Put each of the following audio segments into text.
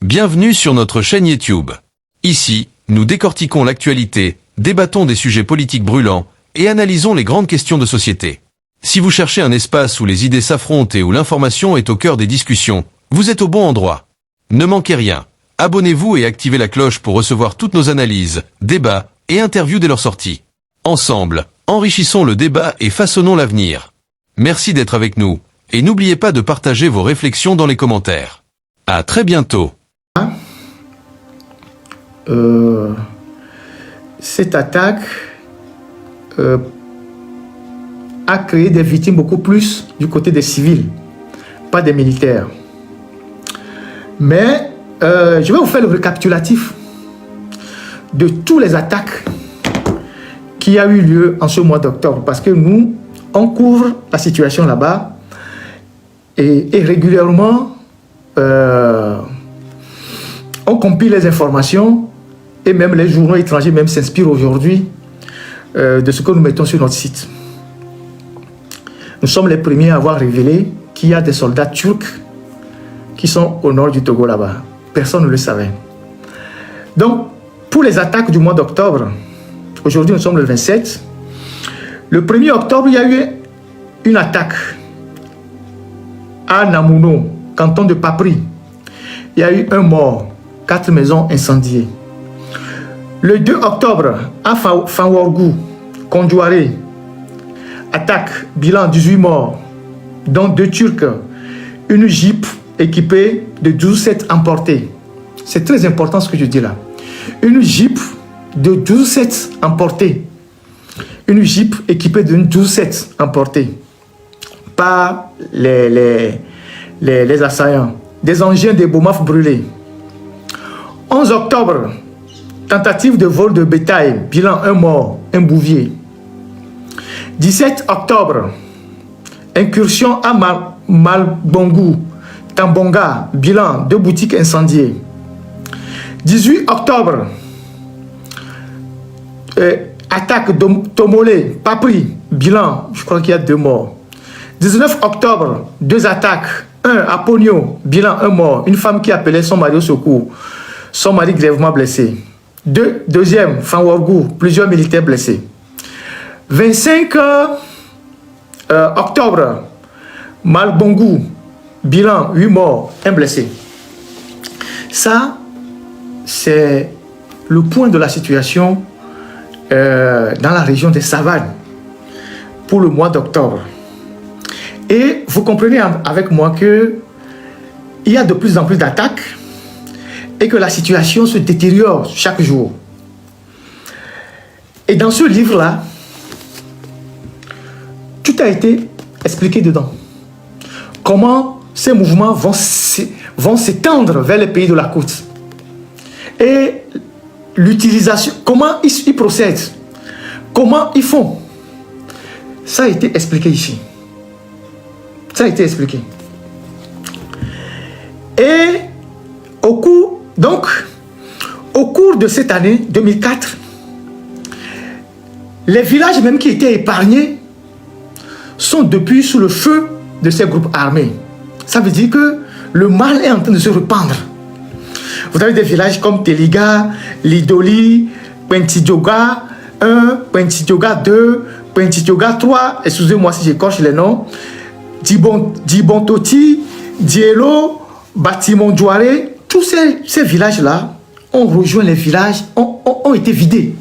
Bienvenue sur notre chaîne YouTube. Ici, nous décortiquons l'actualité, débattons des sujets politiques brûlants et analysons les grandes questions de société. Si vous cherchez un espace où les idées s'affrontent et où l'information est au cœur des discussions, vous êtes au bon endroit. Ne manquez rien. Abonnez-vous et activez la cloche pour recevoir toutes nos analyses, débats et interviews dès leur sortie. Ensemble, enrichissons le débat et façonnons l'avenir. Merci d'être avec nous et n'oubliez pas de partager vos réflexions dans les commentaires. À très bientôt. Cette attaque a créé des victimes beaucoup plus du côté des civils, pas des militaires. Mais je vais vous faire le récapitulatif de toutes les attaques qui a eu lieu en ce mois d'octobre, parce que nous, on couvre la situation là-bas et régulièrement on compile les informations et même les journaux étrangers même s'inspirent aujourd'hui de ce que nous mettons sur notre site. Nous sommes les premiers à avoir révélé qu'il y a des soldats turcs qui sont au nord du Togo là-bas. Personne ne le savait. Donc, pour les attaques du mois d'octobre, aujourd'hui nous sommes le 27, le 1er octobre, il y a eu une attaque à Namouno, canton de Papri. Il y a eu un mort, 4 maisons incendiées. Le 2 octobre, à Fanworgou, Kondouaré, attaque, bilan 18 morts, dont 2 Turcs, une Jeep équipée de 12-7 emportés. C'est très important ce que je dis là. Une Jeep de 12-7 emportés. Une Jeep équipée d'une 12-7 emportés par les assaillants. Des engins de Boumaf brûlés. 11 octobre, tentative de vol de bétail, bilan 1 mort, un bouvier. 17 octobre, incursion à Malbongou, Tambonga, bilan 2 boutiques incendiées. 18 octobre, attaque de Tomolé, Papri, bilan, je crois qu'il y a 2 morts. 19 octobre, 2 attaques, 1 à Pogno, bilan 1 mort, une femme qui appelait son mari au secours, son mari grièvement blessé. Deuxième, Fanworgou, plusieurs militaires blessés. 25 octobre, Malbongou, bilan 8 morts, 1 blessé. Ça, c'est le point de la situation dans la région des Savanes pour le mois d'octobre. Et vous comprenez avec moi qu'il y a de plus en plus d'attaques et que la situation se détériore chaque jour. Et dans ce livre-là, tout a été expliqué dedans. Comment ces mouvements vont s'étendre vers les pays de la côte. Et l'utilisation, comment ils procèdent, comment ils font. Ça a été expliqué ici. Ça a été expliqué. Et au cours de cette année 2004, les villages même qui étaient épargnés sont depuis sous le feu de ces groupes armés. Ça veut dire que le mal est en train de se répandre. Vous avez des villages comme Teliga, Lidoli, Pentidioga 1, Pentidioga 2, Pentidioga 3, excusez-moi si j'écorche les noms, Dibontoti, Dielo, Bâtiment Douaré, tous ces villages-là ont rejoint les villages, ont été vidés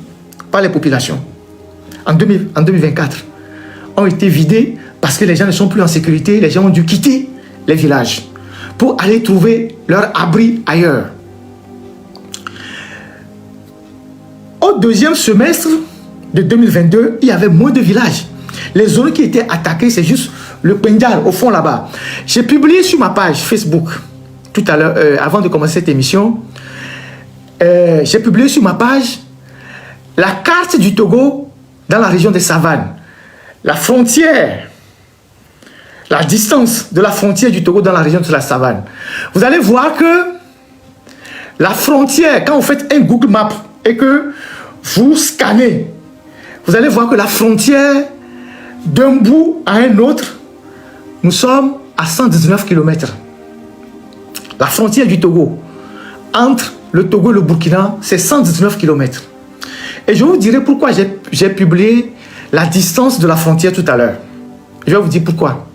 par les populations. En 2024, ont été vidés parce que les gens ne sont plus en sécurité, les gens ont dû quitter les villages pour aller trouver leur abri ailleurs. Au deuxième semestre de 2022, il y avait moins de villages. Les zones qui étaient attaquées, c'est juste le Pendjal, au fond là-bas. J'ai publié sur ma page Facebook, tout à l'heure, avant de commencer cette émission, j'ai publié sur ma page la carte du Togo dans la région des Savanes. La frontière, la distance de la frontière du Togo dans la région de la Savane. Vous allez voir que la frontière, quand vous faites un Google Map et que vous scannez, vous allez voir que la frontière d'un bout à un autre, nous sommes à 119 km. La frontière du Togo entre le Togo et le Burkina, c'est 119 km. Et je vous dirai pourquoi j'ai publié la distance de la frontière tout à l'heure. Je vais vous dire pourquoi.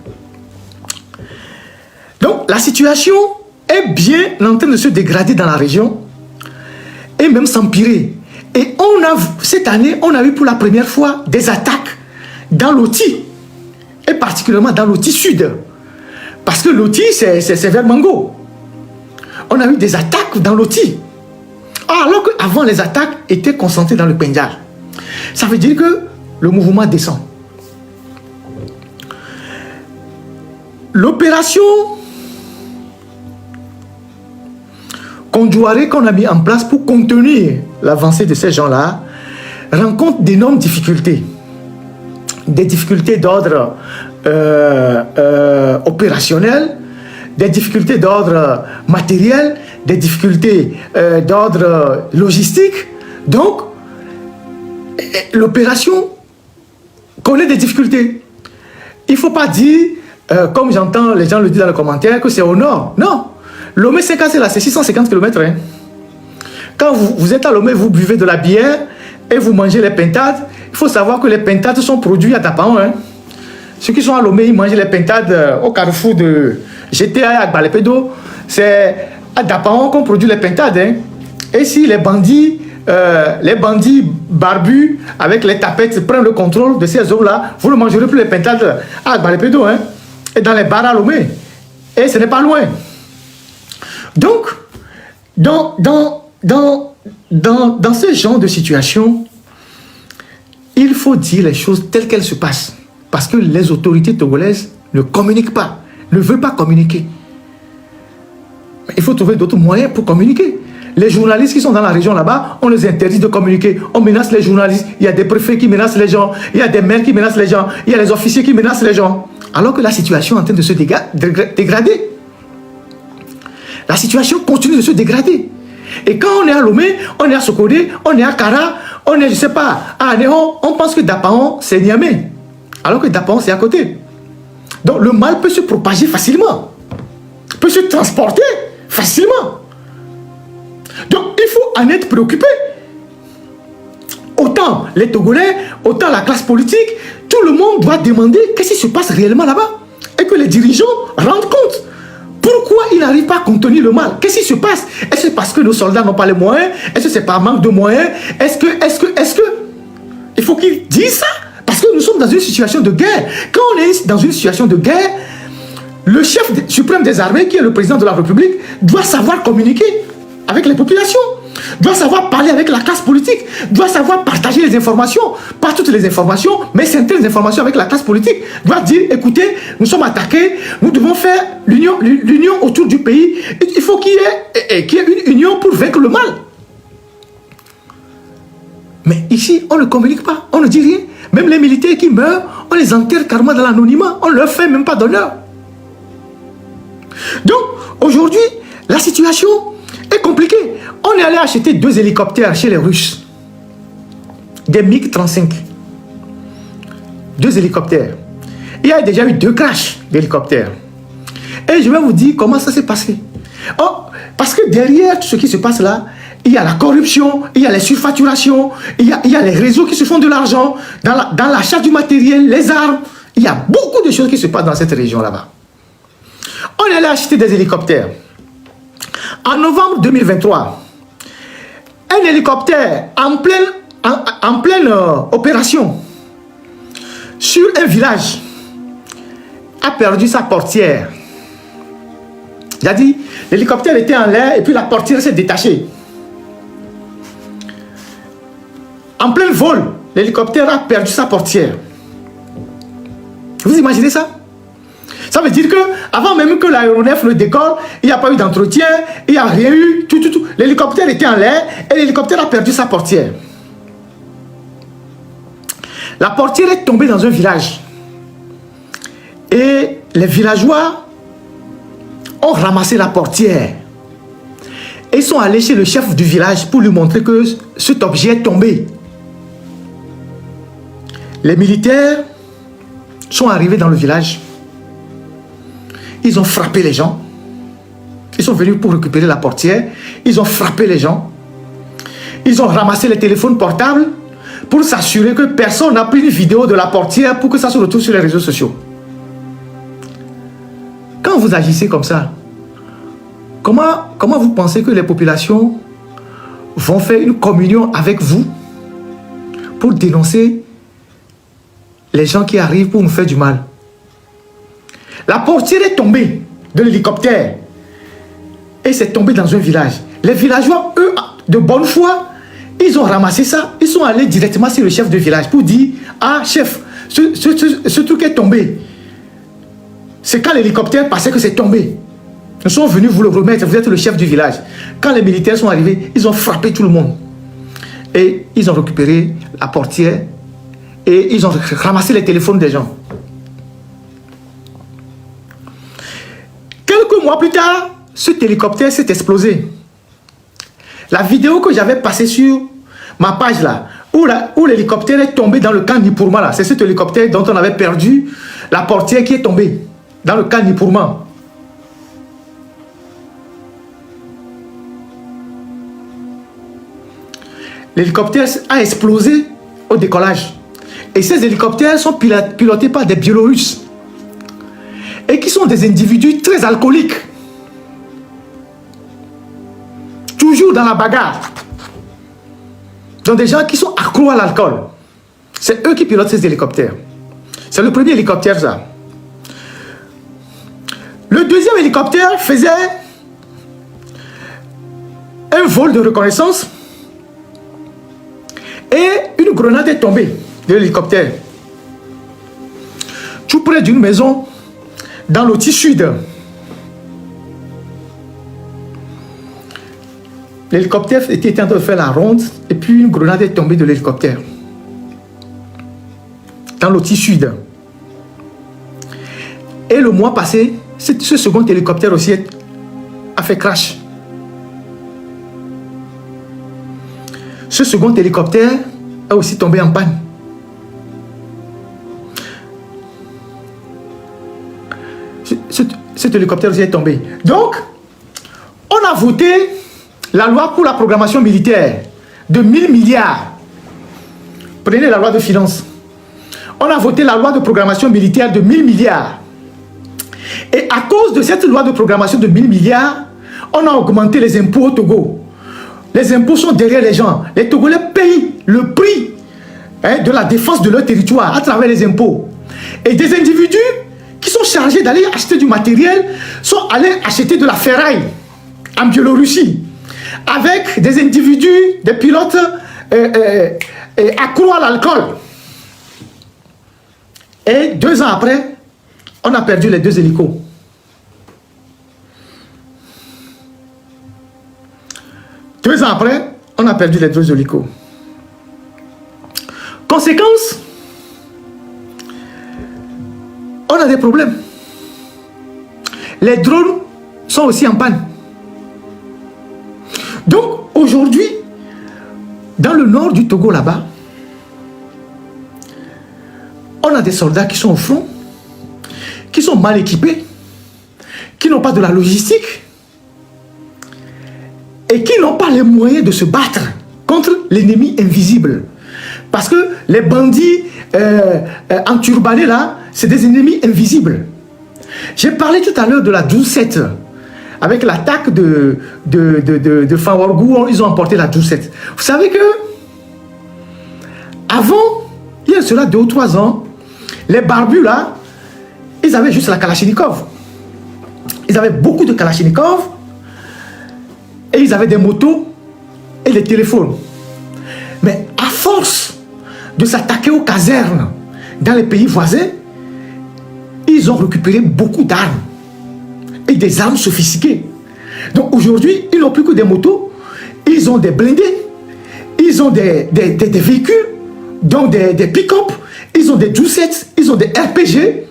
Donc, la situation est bien en train de se dégrader dans la région et même s'empirer. Et cette année, on a eu pour la première fois des attaques dans l'Oti, et particulièrement dans l'Oti Sud. Parce que l'Oti, c'est vers Mango. On a eu des attaques dans l'Oti. Alors qu'avant, les attaques étaient concentrées dans le Pendjal. Ça veut dire que le mouvement descend. L'opération Kondouaré qu'on a mis en place pour contenir l'avancée de ces gens-là rencontre d'énormes difficultés. Des difficultés d'ordre opérationnel, des difficultés d'ordre matériel, des difficultés d'ordre logistique. Donc, l'opération connaît des difficultés. Il ne faut pas dire, comme j'entends les gens le dire dans les commentaires, que c'est au nord. Non. Lomé 5 c'est là, c'est 650 km. Hein. Quand vous êtes à Lomé, vous buvez de la bière et vous mangez les pintades. Il faut savoir que les pintades sont produits à Dapaon. Hein. Ceux qui sont à Lomé, ils mangent les pintades au carrefour de GTA à Gbalepedo. C'est à Dapaon qu'on produit les pintades. Hein. Et si les bandits barbus avec les tapettes prennent le contrôle de ces zones-là, vous ne mangerez plus les pintades à Gbalepedo. Hein. Et dans les bars à Lomé. Et ce n'est pas loin. Donc, dans ce genre de situation, il faut dire les choses telles qu'elles se passent. Parce que les autorités togolaises ne communiquent pas, ne veulent pas communiquer. Il faut trouver d'autres moyens pour communiquer. Les journalistes qui sont dans la région là-bas, on les interdit de communiquer. On menace les journalistes. Il y a des préfets qui menacent les gens. Il y a des maires qui menacent les gens. Il y a les officiers qui menacent les gens. Alors que la situation est en train de se dégrader. La situation continue de se dégrader. Et quand on est à Lomé, on est à Sokodé, on est à Kara, on est, je ne sais pas, à Anéon, on pense que Dapaon, c'est Niamey. Alors que Dapaon, c'est à côté. Donc le mal peut se propager facilement. Peut se transporter facilement. Donc il faut en être préoccupé. Autant les Togolais, autant la classe politique, tout le monde doit demander qu'est-ce qui se passe réellement là-bas. Et que les dirigeants rendent compte. Pourquoi ils n'arrivent pas à contenir le mal? Qu'est-ce qui se passe? Est-ce que c'est parce que nos soldats n'ont pas les moyens? Est-ce que c'est par manque de moyens? Est-ce que il faut qu'ils disent ça? Parce que nous sommes dans une situation de guerre. Quand on est dans une situation de guerre, le chef suprême des armées, qui est le président de la République, doit savoir communiquer avec les populations, doit savoir parler avec la classe politique, doit savoir partager les informations, pas toutes les informations, mais certaines informations avec la classe politique, doit dire, écoutez, nous sommes attaqués, nous devons faire l'union autour du pays, il faut qu'il y ait une union pour vaincre le mal. Mais ici, on ne communique pas, on ne dit rien. Même les militaires qui meurent, on les enterre carrément dans l'anonymat, on ne leur fait même pas d'honneur. Donc, aujourd'hui, la situation est compliquée. On est allé acheter 2 hélicoptères chez les Russes. Des MiG-35. 2 hélicoptères. Il y a déjà eu 2 crashs d'hélicoptères. Et je vais vous dire comment ça s'est passé. Oh, parce que derrière tout ce qui se passe là, il y a la corruption, il y a les surfacturations, il y a les réseaux qui se font de l'argent, dans l'achat du matériel, les armes. Il y a beaucoup de choses qui se passent dans cette région là-bas. On est allé acheter des hélicoptères. En novembre 2023, un hélicoptère en pleine opération sur un village a perdu sa portière. J'ai dit, l'hélicoptère était en l'air et puis la portière s'est détachée. En plein vol, l'hélicoptère a perdu sa portière. Vous imaginez ça? Ça veut dire que avant même que l'aéronef ne décolle, il n'y a pas eu d'entretien, il n'y a rien eu, tout. L'hélicoptère était en l'air et l'hélicoptère a perdu sa portière. La portière est tombée dans un village. Et les villageois ont ramassé la portière. Et sont allés chez le chef du village pour lui montrer que cet objet est tombé. Les militaires sont arrivés dans le village. Ils ont frappé les gens. Ils sont venus pour récupérer la portière. ils ont frappé les gens. Ils ont ramassé les téléphones portables pour s'assurer que personne n'a pris une vidéo de la portière pour que ça se retrouve sur les réseaux sociaux. Quand vous agissez comme ça, comment vous pensez que les populations vont faire une communion avec vous pour dénoncer les gens qui arrivent pour nous faire du mal? La portière est tombée de l'hélicoptère et c'est tombé dans un village. Les villageois, eux, de bonne foi, ils ont ramassé ça. Ils sont allés directement sur le chef de village pour dire: ah chef, ce truc est tombé. C'est quand l'hélicoptère passait que c'est tombé. Nous sommes venus vous le remettre, vous êtes le chef du village. Quand les militaires sont arrivés, ils ont frappé tout le monde. Et ils ont récupéré la portière et ils ont ramassé les téléphones des gens. Quelques mois plus tard, cet hélicoptère s'est explosé. La vidéo que j'avais passée sur ma page là, où l'hélicoptère est tombé dans le camp Nipurma là, c'est cet hélicoptère dont on avait perdu la portière qui est tombée dans le camp Nipurma. L'hélicoptère a explosé au décollage. Et ces hélicoptères sont pilotés par des Biélorusses. Et qui sont des individus très alcooliques. Toujours dans la bagarre. Donc des gens qui sont accros à l'alcool. C'est eux qui pilotent ces hélicoptères. C'est le premier hélicoptère ça. Le deuxième hélicoptère faisait un vol de reconnaissance. Et une grenade est tombée de l'hélicoptère. Tout près d'une maison dans l'Oti Sud. L'hélicoptère était en train de faire la ronde et puis une grenade est tombée de l'hélicoptère. Dans l'Oti Sud. Et le mois passé, ce second hélicoptère aussi a fait crash. Ce second hélicoptère a aussi tombé en panne. Cet hélicoptère aussi est tombé. Donc, on a voté la loi pour la programmation militaire de 1000 milliards. Prenez la loi de finances. On a voté la loi de programmation militaire de 1000 milliards. Et à cause de cette loi de programmation de 1000 milliards, on a augmenté les impôts au Togo. Les impôts sont derrière les gens. Les Togolais payent le prix de la défense de leur territoire à travers les impôts. Et des individus qui sont chargés d'aller acheter du matériel sont allés acheter de la ferraille en Biélorussie avec des individus, des pilotes accros à l'alcool. Et 2 ans après, on a perdu les 2 hélicos. Deux ans après, on a perdu les 2 hélicos. Conséquence, on a des problèmes. Les drones sont aussi en panne. Donc, aujourd'hui, dans le nord du Togo, là-bas, on a des soldats qui sont au front, qui sont mal équipés, qui n'ont pas de la logistique, et qui n'ont pas les moyens de se battre contre l'ennemi invisible. Parce que les bandits enturbanés là, c'est des ennemis invisibles. J'ai parlé tout à l'heure de la 12-7, avec l'attaque de Fawargou, ils ont emporté la 12-7. Vous savez que, avant, il y a cela 2 ou 3 ans, les barbus là, ils avaient juste la Kalachnikov. Ils avaient beaucoup de Kalachnikov, et ils avaient des motos et des téléphones. Mais à force de s'attaquer aux casernes dans les pays voisins, ils ont récupéré beaucoup d'armes et des armes sophistiquées. Donc aujourd'hui, ils n'ont plus que des motos, ils ont des blindés, ils ont des véhicules, donc des pick-up, ils ont des 12-7, ils ont des RPG.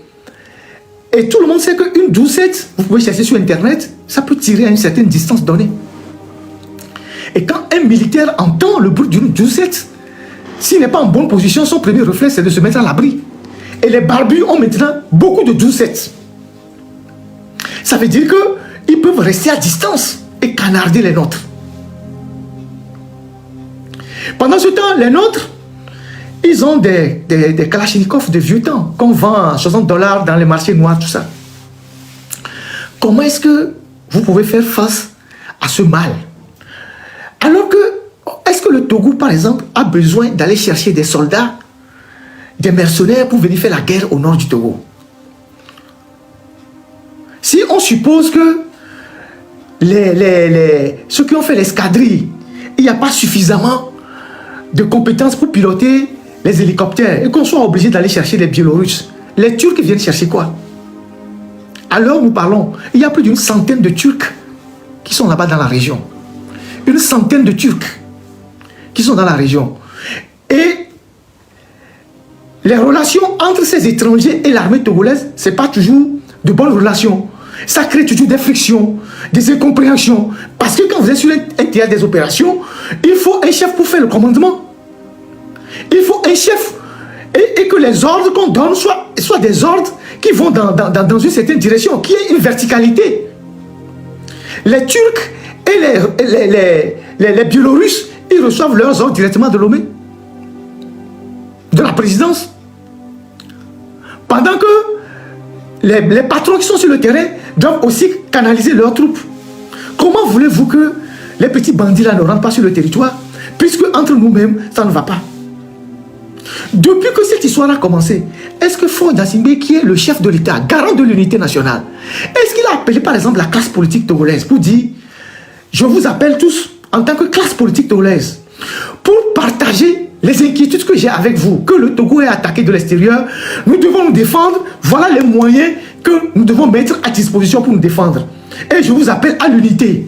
Et tout le monde sait qu'une 12-7, vous pouvez chercher sur Internet, ça peut tirer à une certaine distance donnée. Et quand un militaire entend le bruit d'une 12-7, s'il n'est pas en bonne position, son premier réflexe c'est de se mettre à l'abri. Et les barbus ont maintenant beaucoup de 12-7. Ça veut dire qu'ils peuvent rester à distance et canarder les nôtres. Pendant ce temps, les nôtres, ils ont des Kalachnikov de vieux temps qu'on vend à $60 dans les marchés noirs, tout ça. Comment est-ce que vous pouvez faire face à ce mal? Alors que, est-ce que le Togo, par exemple, a besoin d'aller chercher des soldats, des mercenaires pour venir faire la guerre au nord du Togo? Si on suppose que ceux qui ont fait l'escadrille, il n'y a pas suffisamment de compétences pour piloter les hélicoptères et qu'on soit obligé d'aller chercher les Biélorusses, les Turcs viennent chercher quoi? Alors nous parlons, il y a plus d'une centaine de Turcs qui sont là-bas dans la région. Une centaine de Turcs qui sont dans la région. Et les relations entre ces étrangers et l'armée togolaise, ce n'est pas toujours de bonnes relations. Ça crée toujours des frictions, des incompréhensions. Parce que quand vous êtes sur un théâtre des opérations, il faut un chef pour faire le commandement. Il faut un chef et que les ordres qu'on donne soient des ordres qui vont dans une certaine direction, qui est une verticalité. Les Turcs et les Biélorusses, ils reçoivent leurs ordres directement de Lomé, de la présidence. Pendant que les patrons qui sont sur le terrain doivent aussi canaliser leurs troupes. Comment voulez-vous que les petits bandits là ne rentrent pas sur le territoire, puisque entre nous-mêmes, ça ne va pas? Depuis que cette histoire a commencé, est-ce que Faure Gnassingbé, qui est le chef de l'État, garant de l'unité nationale, est-ce qu'il a appelé par exemple la classe politique togolaise pour dire « Je vous appelle tous en tant que classe politique togolaise pour partager les inquiétudes que j'ai avec vous, que le Togo est attaqué de l'extérieur, nous devons nous défendre, voilà les moyens que nous devons mettre à disposition pour nous défendre. Et je vous appelle à l'unité.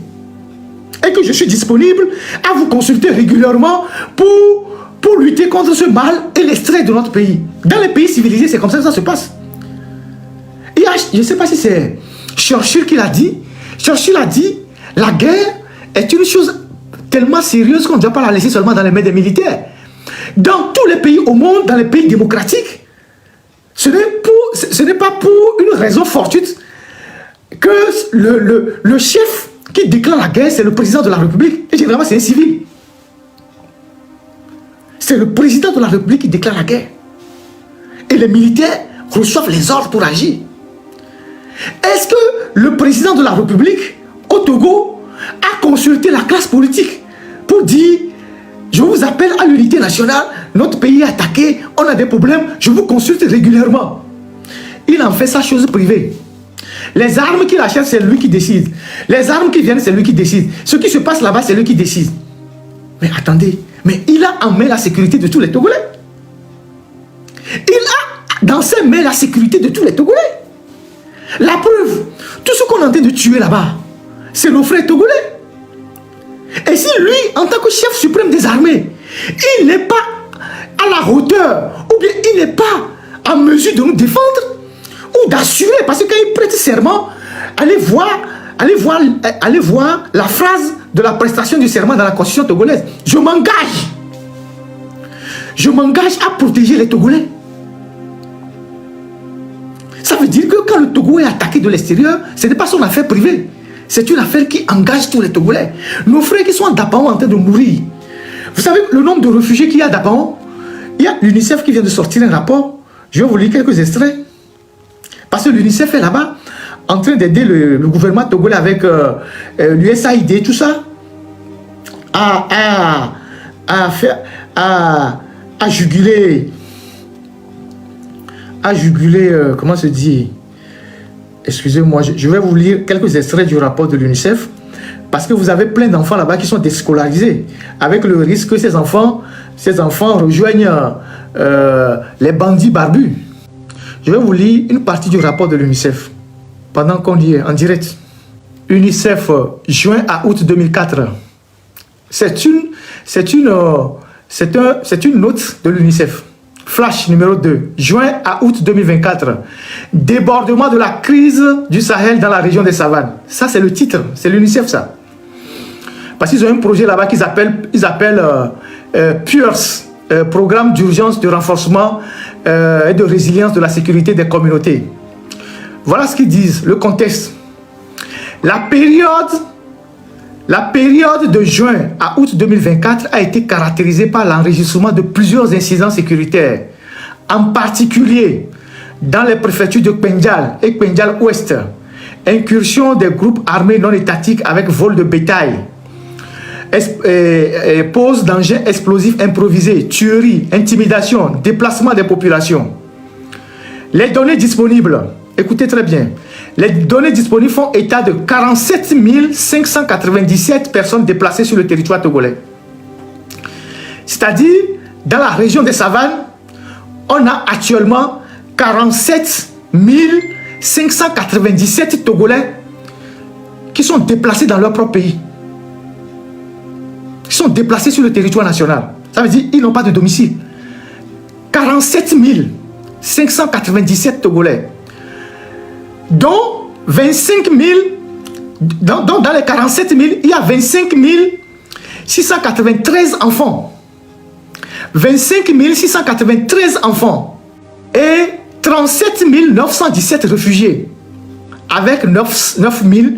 Et que je suis disponible à vous consulter régulièrement pour lutter contre ce mal et les stress de notre pays. » Dans les pays civilisés, c'est comme ça que ça se passe. Et je ne sais pas si c'est Churchill qui l'a dit. Churchill a dit, la guerre est une chose tellement sérieuse qu'on ne doit pas la laisser seulement dans les mains des militaires. Dans tous les pays au monde, dans les pays démocratiques, ce n'est pas pour une raison fortuite que le chef qui déclare la guerre, c'est le président de la République. Et généralement, c'est un civil. C'est le président de la République qui déclare la guerre. Et les militaires reçoivent les ordres pour agir. Est-ce que le président de la République, au Togo, a consulté la classe politique pour dire « Je vous appelle à l'unité nationale, notre pays est attaqué, on a des problèmes, je vous consulte régulièrement. » Il en fait sa chose privée. Les armes qu'il achète, c'est lui qui décide. Les armes qui viennent, c'est lui qui décide. Ce qui se passe là-bas, c'est lui qui décide. Mais attendez, mais il a en main la sécurité de tous les Togolais. Il a dans ses mains la sécurité de tous les Togolais. La preuve, tout ce qu'on est en train de tuer là-bas, c'est nos frères Togolais. Et si lui, en tant que chef suprême des armées, il n'est pas à la hauteur, ou bien il n'est pas en mesure de nous défendre, ou d'assurer, parce que quand il prête serment, allez voir la phrase de la prestation du serment dans la constitution togolaise. Je m'engage à protéger les Togolais. Ça veut dire que quand le Togo est attaqué de l'extérieur, ce n'est pas son affaire privée. C'est une affaire qui engage tous les Togolais. Nos frères qui sont à Dapaon en train de mourir. Vous savez le nombre de réfugiés qu'il y a à Dapaon? Il y a l'UNICEF qui vient de sortir un rapport. Je vais vous lire quelques extraits. Parce que l'UNICEF est là-bas en train d'aider le gouvernement togolais avec l'USAID, tout ça, à juguler, comment se dit, excusez-moi, je vais vous lire quelques extraits du rapport de l'UNICEF, parce que vous avez plein d'enfants là-bas qui sont déscolarisés, avec le risque que ces enfants rejoignent les bandits barbus. Je vais vous lire une partie du rapport de l'UNICEF, pendant qu'on lit en direct. UNICEF, juin à août 2004. C'est une note de l'UNICEF. Flash numéro 2, juin à août 2024. Débordement de la crise du Sahel dans la région des savanes. Ça, c'est le titre. C'est l'UNICEF, ça. Parce qu'ils ont un projet là-bas qu'ils appellent PURS, Programme d'urgence de renforcement et de résilience de la sécurité des communautés. Voilà ce qu'ils disent, le contexte. La période La période de juin à août 2024 a été caractérisée par l'enregistrement de plusieurs incidents sécuritaires, en particulier dans les préfectures de Kpendial et Kpendial Ouest, incursion des groupes armés non étatiques avec vol de bétail, pose d'engins explosifs improvisés, tueries, intimidation, déplacement des populations. Les données disponibles, écoutez très bien, les données disponibles font état de 47 597 personnes déplacées sur le territoire togolais. C'est-à-dire, dans la région des savanes, on a actuellement 47 597 Togolais qui sont déplacés dans leur propre pays. Ils sont déplacés sur le territoire national. Ça veut dire qu'ils n'ont pas de domicile. 47 597 Togolais. Dont 25 000, dans les 47 000, il y a 25 693 enfants. 25 693 enfants. Et 37 917 réfugiés. Avec 9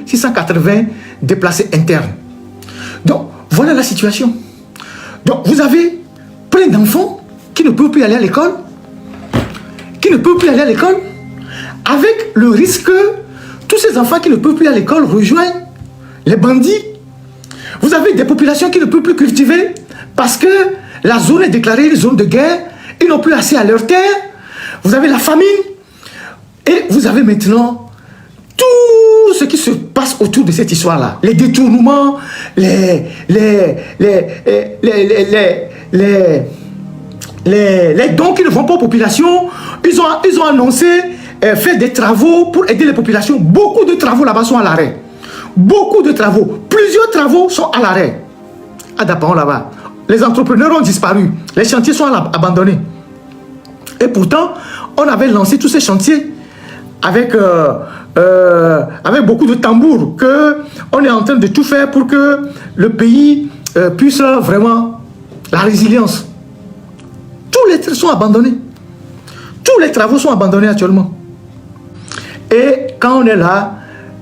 680 déplacés internes. Donc, voilà la situation. Donc, vous avez plein d'enfants qui ne peuvent plus aller à l'école. Avec le risque que tous ces enfants qui ne peuvent plus aller à l'école rejoignent les bandits. Vous avez des populations qui ne peuvent plus cultiver parce que la zone est déclarée une zone de guerre. Ils n'ont plus accès à leurs terres. Vous avez la famine. Et vous avez maintenant tout ce qui se passe autour de cette histoire-là. Les détournements, les dons qui ne vont pas aux populations. Ils ont annoncé faire des travaux pour aider les populations. Beaucoup de travaux là-bas sont à l'arrêt. Beaucoup de travaux. Plusieurs travaux sont à l'arrêt. À Dapaon là-bas. Les entrepreneurs ont disparu. Les chantiers sont abandonnés. Et pourtant, on avait lancé tous ces chantiers avec beaucoup de tambours, qu'on est en train de tout faire pour que le pays puisse vraiment la résilience. Tous les travaux sont abandonnés. Tous les travaux sont abandonnés actuellement. Et quand on est là,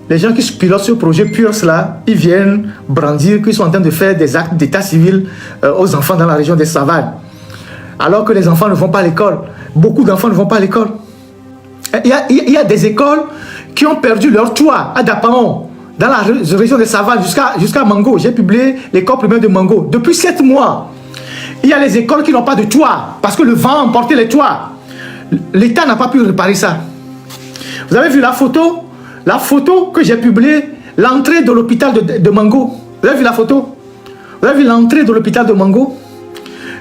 les gens qui pilotent ce projet PURS là, ils viennent brandir qu'ils sont en train de faire des actes d'état civil aux enfants dans la région des savanes. Alors que les enfants ne vont pas à l'école. Beaucoup d'enfants ne vont pas à l'école. Il y a des écoles qui ont perdu leur toit à Dapaon, dans la région des savanes, jusqu'à Mango. J'ai publié l'école primaire de Mango. Depuis 7 mois, il y a les écoles qui n'ont pas de toit parce que le vent a emporté les toits. L'État n'a pas pu réparer ça. Vous avez vu la photo que j'ai publiée, l'entrée de l'hôpital de Mango. Vous avez vu la photo? Vous avez vu l'entrée de l'hôpital de Mango?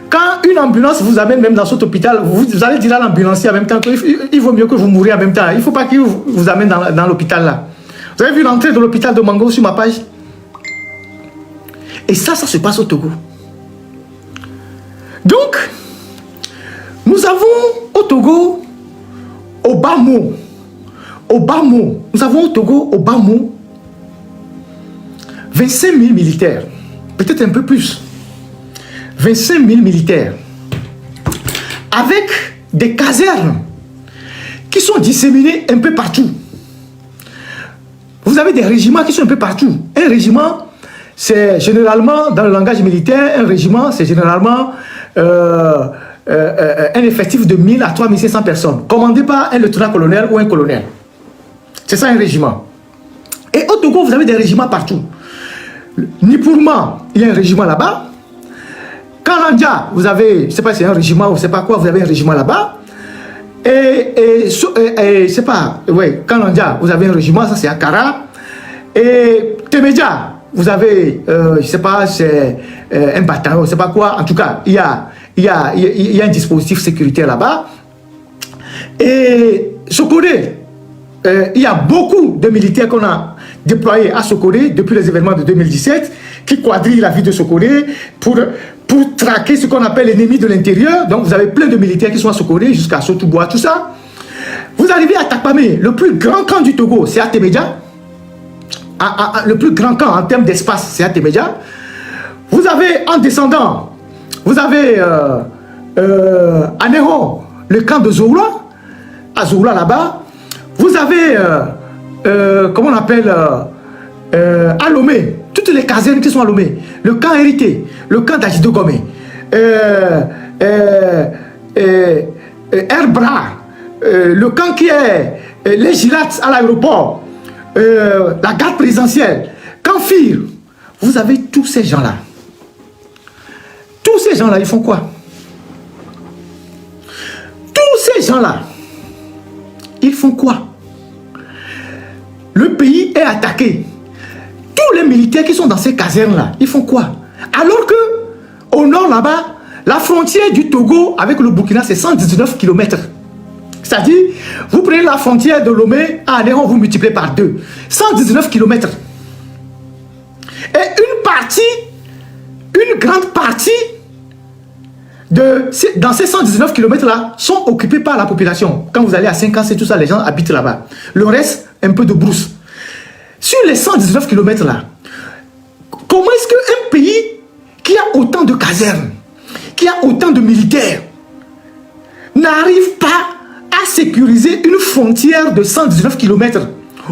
Quand une ambulance vous amène même dans cet hôpital, vous allez dire à l'ambulancier en même temps qu'il vaut mieux que vous mouriez en même temps. Il ne faut pas qu'il vous amène dans l'hôpital là. Vous avez vu l'entrée de l'hôpital de Mango sur ma page? Et ça se passe au Togo. Donc, nous avons au Togo, au bas mot, nous avons au Togo, au bas mot, 25 000 militaires, peut-être un peu plus. 25 000 militaires, avec des casernes qui sont disséminées un peu partout. Vous avez des régiments qui sont un peu partout. Un régiment, c'est généralement, dans le langage militaire, un régiment, c'est généralement un effectif de 1000 à 3500 personnes, commandé par un lieutenant-colonel ou un colonel. C'est ça un régiment. Et au Togo, vous avez des régiments partout. Nipourma, il y a un régiment là-bas. Kananja, vous avez, je ne sais pas si c'est un régiment ou je ne sais pas quoi, vous avez un régiment là-bas. Et je ne sais pas, oui, Kananja, vous avez un régiment, ça c'est à Kara. Et Temedja, vous avez, je ne sais pas, c'est un bataillon, je ne sais pas quoi. En tout cas, il y a un dispositif sécuritaire là-bas. Et Sokoré, il y a beaucoup de militaires qu'on a déployés à Sokoré depuis les événements de 2017 qui quadrillent la ville de Sokoré pour traquer ce qu'on appelle l'ennemi de l'intérieur. Donc vous avez plein de militaires qui sont à Sokoré jusqu'à Sotouboua, tout ça. Vous arrivez à Takpamé, le plus grand camp du Togo, c'est à Temedja. Le plus grand camp en termes d'espace, c'est à Temedja. Vous avez en descendant, vous avez à Ného, le camp de Zoula, à Zoula là-bas. Vous avez, comment on appelle, à Lomé, toutes les casernes qui sont à Lomé, le camp hérité, le camp d'Ajido Gomé, Herbra, le camp qui est les Gilates à l'aéroport, la garde présidentielle, Canfir, vous avez tous ces gens-là. Tous ces gens-là, ils font quoi? Tous ces gens-là, ils font quoi? Le pays est attaqué. Tous les militaires qui sont dans ces casernes-là, ils font quoi? Alors que, au nord là-bas, la frontière du Togo avec le Burkina, c'est 119 km. C'est-à-dire, vous prenez la frontière de Lomé à Anéron, vous multipliez par 2. 119 km. Et une grande partie, dans ces 119 km-là, sont occupés par la population. Quand vous allez à 5 ans, c'est tout ça, les gens habitent là-bas. Le reste, un peu de brousse. Sur les 119 km-là, comment est-ce qu'un pays qui a autant de casernes, qui a autant de militaires, n'arrive pas à sécuriser une frontière de 119 km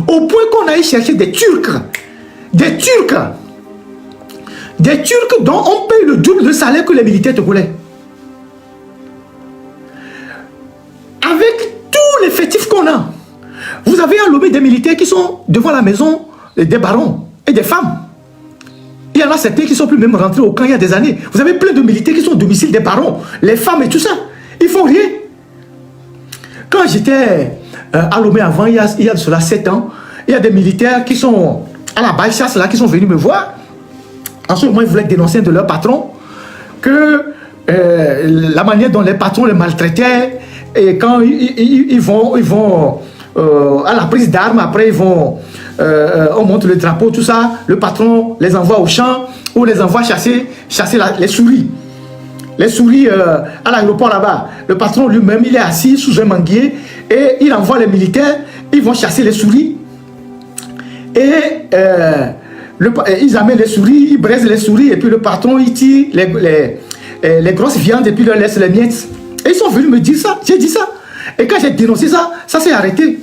au point qu'on aille chercher des Turcs dont on paye le double de salaire que les militaires togolais. Avec tout l'effectif qu'on a, vous avez à Lomé des militaires qui sont devant la maison des barons et des femmes. Il y en a certains qui ne sont plus même rentrés au camp il y a des années. Vous avez plein de militaires qui sont au domicile des barons, les femmes et tout ça. Ils ne font rien. Quand j'étais à Lomé avant, il y a de cela 7 ans, il y a des militaires qui sont à la baille chasse là, qui sont venus me voir. En ce moment, ils voulaient dénoncer de leur patron que la manière dont les patrons les maltraitaient, et quand ils vont à la prise d'armes, après on monte le drapeau, tout ça, le patron les envoie au champ ou les envoie chasser les souris. Les souris à l'aéroport là-bas. Le patron lui-même, il est assis sous un manguier et il envoie les militaires, ils vont chasser les souris. Et ils amènent les souris, ils braisent les souris et puis le patron, il tire les grosses viandes et puis leur laisse les miettes. Et ils sont venus me dire ça, j'ai dit ça. Et quand j'ai dénoncé ça, ça s'est arrêté.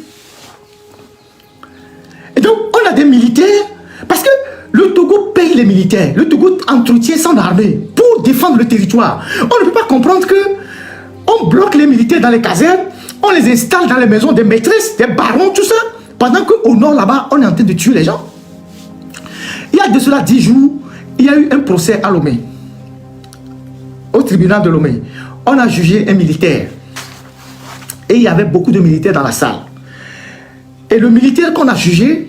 Et donc, on a des militaires, parce que le Togo paye les militaires, le Togo entretient son armée pour défendre le territoire. On ne peut pas comprendre que on bloque les militaires dans les casernes, on les installe dans les maisons des maîtresses, des barons, tout ça, pendant qu'au nord là-bas, on est en train de tuer les gens. Il y a de cela 10 jours, il y a eu un procès à Lomé, au tribunal de Lomé. On a jugé un militaire. Et il y avait beaucoup de militaires dans la salle. Et le militaire qu'on a jugé,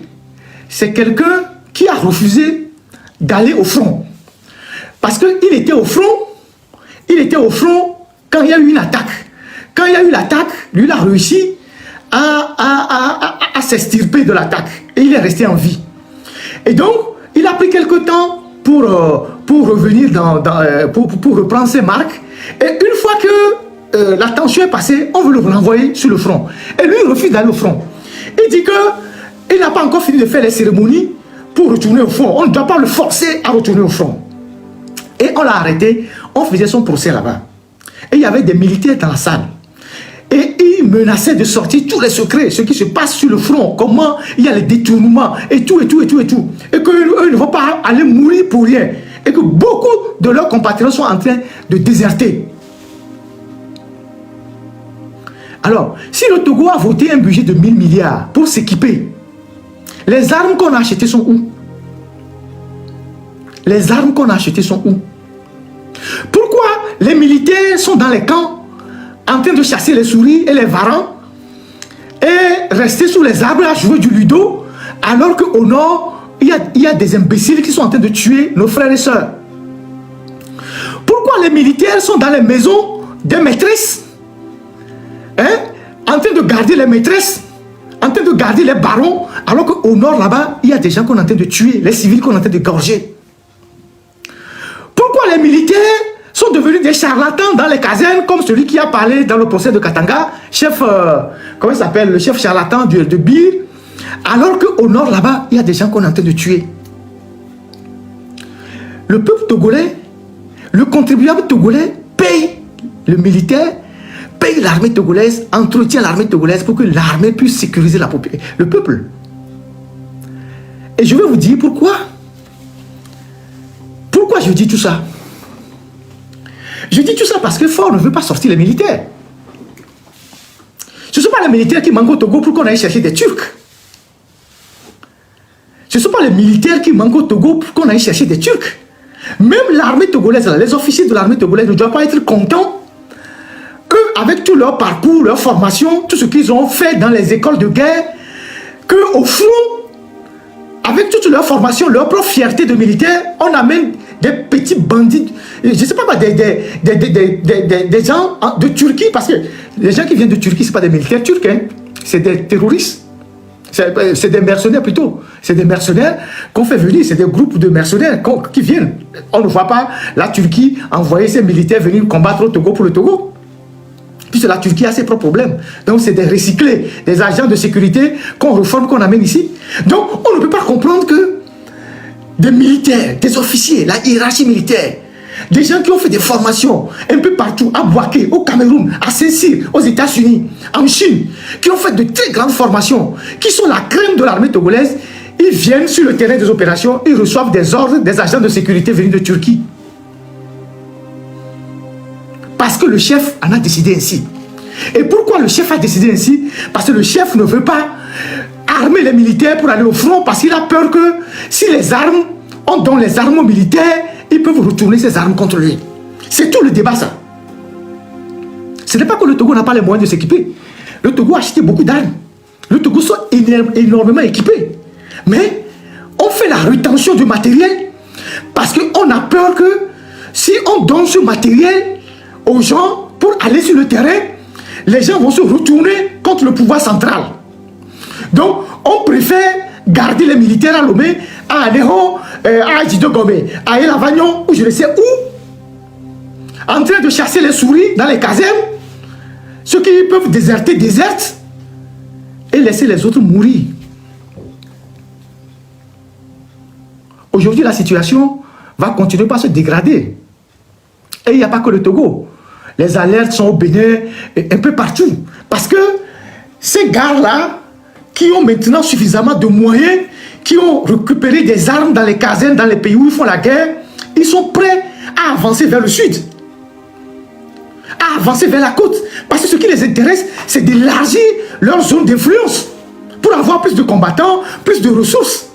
c'est quelqu'un qui a refusé d'aller au front. Parce qu'il était au front quand il y a eu une attaque. Quand il y a eu l'attaque, lui, il a réussi à s'extirper de l'attaque. Et il est resté en vie. Et donc, il a pris quelque temps pour revenir, pour reprendre ses marques. Et une fois que la tension est passée, on veut le renvoyer sur le front. Et lui, il refuse d'aller au front. Il dit qu'il n'a pas encore fini de faire les cérémonies pour retourner au front. On ne doit pas le forcer à retourner au front. Et on l'a arrêté, on faisait son procès là-bas. Et il y avait des militaires dans la salle. Et ils menaçaient de sortir tous les secrets, ce qui se passe sur le front, comment il y a les détournements, et tout. Et qu'eux ne vont pas aller mourir pour rien. Et que beaucoup de leurs compatriotes sont en train de déserter. Alors, si le Togo a voté un budget de 1000 milliards pour s'équiper, les armes qu'on a achetées sont où? Les armes qu'on a achetées sont où? Pourquoi les militaires sont dans les camps en train de chasser les souris et les varans et rester sous les arbres à jouer du ludo alors qu'au nord, il y a des imbéciles qui sont en train de tuer nos frères et sœurs? Pourquoi les militaires sont dans les maisons des maîtresses, en train de garder les maîtresses, en train de garder les barons, alors qu'au nord là-bas, il y a des gens qu'on est en train de tuer, les civils qu'on est en train de gorger? Pourquoi les militaires sont devenus des charlatans dans les casernes, comme celui qui a parlé dans le procès de Katanga, chef, comment il s'appelle, le chef charlatan de Bir, alors qu'au nord là-bas, il y a des gens qu'on est en train de tuer? Le peuple togolais, le contribuable togolais paye le militaire, paye l'armée togolaise, entretient l'armée togolaise pour que l'armée puisse sécuriser le peuple. Et je vais vous dire pourquoi. Pourquoi je dis tout ça? Je dis tout ça parce que Faure ne veut pas sortir les militaires. Ce ne sont pas les militaires qui manquent au Togo pour qu'on aille chercher des Turcs. Ce ne sont pas les militaires qui manquent au Togo pour qu'on aille chercher des Turcs. Même l'armée togolaise, les officiers de l'armée togolaise ne doivent pas être contents qu'avec tout leur parcours, leur formation, tout ce qu'ils ont fait dans les écoles de guerre, qu'au fond, avec toute leur formation, leur propre fierté de militaire, on amène des petits bandits, je ne sais pas, des gens de Turquie, parce que les gens qui viennent de Turquie, ce ne sont pas des militaires turcs, hein, c'est des terroristes, c'est des mercenaires plutôt, c'est des mercenaires qu'on fait venir, c'est des groupes de mercenaires qui viennent. On ne voit pas la Turquie envoyer ses militaires venir combattre au Togo pour le Togo. Puisque la Turquie a ses propres problèmes. Donc c'est des recyclés, des agents de sécurité qu'on reforme, qu'on amène ici. Donc on ne peut pas comprendre que des militaires, des officiers, la hiérarchie militaire, des gens qui ont fait des formations un peu partout, à Bouaké, au Cameroun, à Saint-Cyr, aux États-Unis, en Chine, qui ont fait de très grandes formations, qui sont la crème de l'armée togolaise, ils viennent sur le terrain des opérations, ils reçoivent des ordres des agents de sécurité venus de Turquie. Parce que le chef en a décidé ainsi. Et pourquoi le chef a décidé ainsi? Parce que le chef ne veut pas armer les militaires pour aller au front, parce qu'il a peur que si les armes, on donne les armes aux militaires, ils peuvent retourner ces armes contre lui. C'est tout le débat, ça. Ce n'est pas que le Togo n'a pas les moyens de s'équiper. Le Togo a acheté beaucoup d'armes. Le Togo sont énormément équipés. Mais on fait la rétention du matériel parce qu'on a peur que si on donne ce matériel aux gens pour aller sur le terrain, les gens vont se retourner contre le pouvoir central. Donc, on préfère garder les militaires à Lomé, à Anéro, à Djidogome, à El Avagnon, ou je ne sais où, en train de chasser les souris dans les casernes. Ceux qui peuvent déserter, désertent, et laisser les autres mourir. Aujourd'hui, la situation va continuer par se dégrader. Et il n'y a pas que le Togo. Les alertes sont au Bénin, un peu partout. Parce que ces gars-là, qui ont maintenant suffisamment de moyens, qui ont récupéré des armes dans les casernes, dans les pays où ils font la guerre, ils sont prêts à avancer vers le sud, à avancer vers la côte. Parce que ce qui les intéresse, c'est d'élargir leur zone d'influence pour avoir plus de combattants, plus de ressources.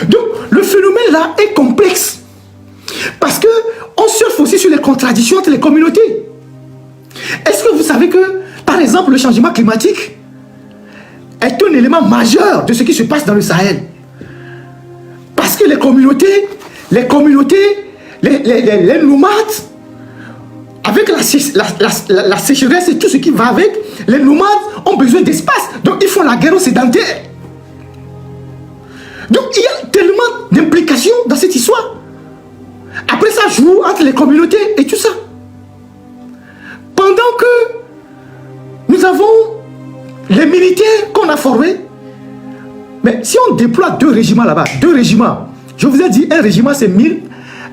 Donc, le phénomène-là est complexe. Parce qu'on surfe aussi sur les contradictions entre les communautés. Est-ce que vous savez que, par exemple, le changement climatique est un élément majeur de ce qui se passe dans le Sahel? Parce que les communautés, les nomades, avec la sécheresse et tout ce qui va avec, les nomades ont besoin d'espace. Donc, ils font la guerre aux sédentaires. Donc, il y a tellement d'implications dans cette histoire. Après, ça joue entre les communautés et tout ça. Pendant que nous avons les militaires qu'on a formés, mais si on déploie 2 régiments là-bas, 2 régiments, je vous ai dit, un régiment c'est 1000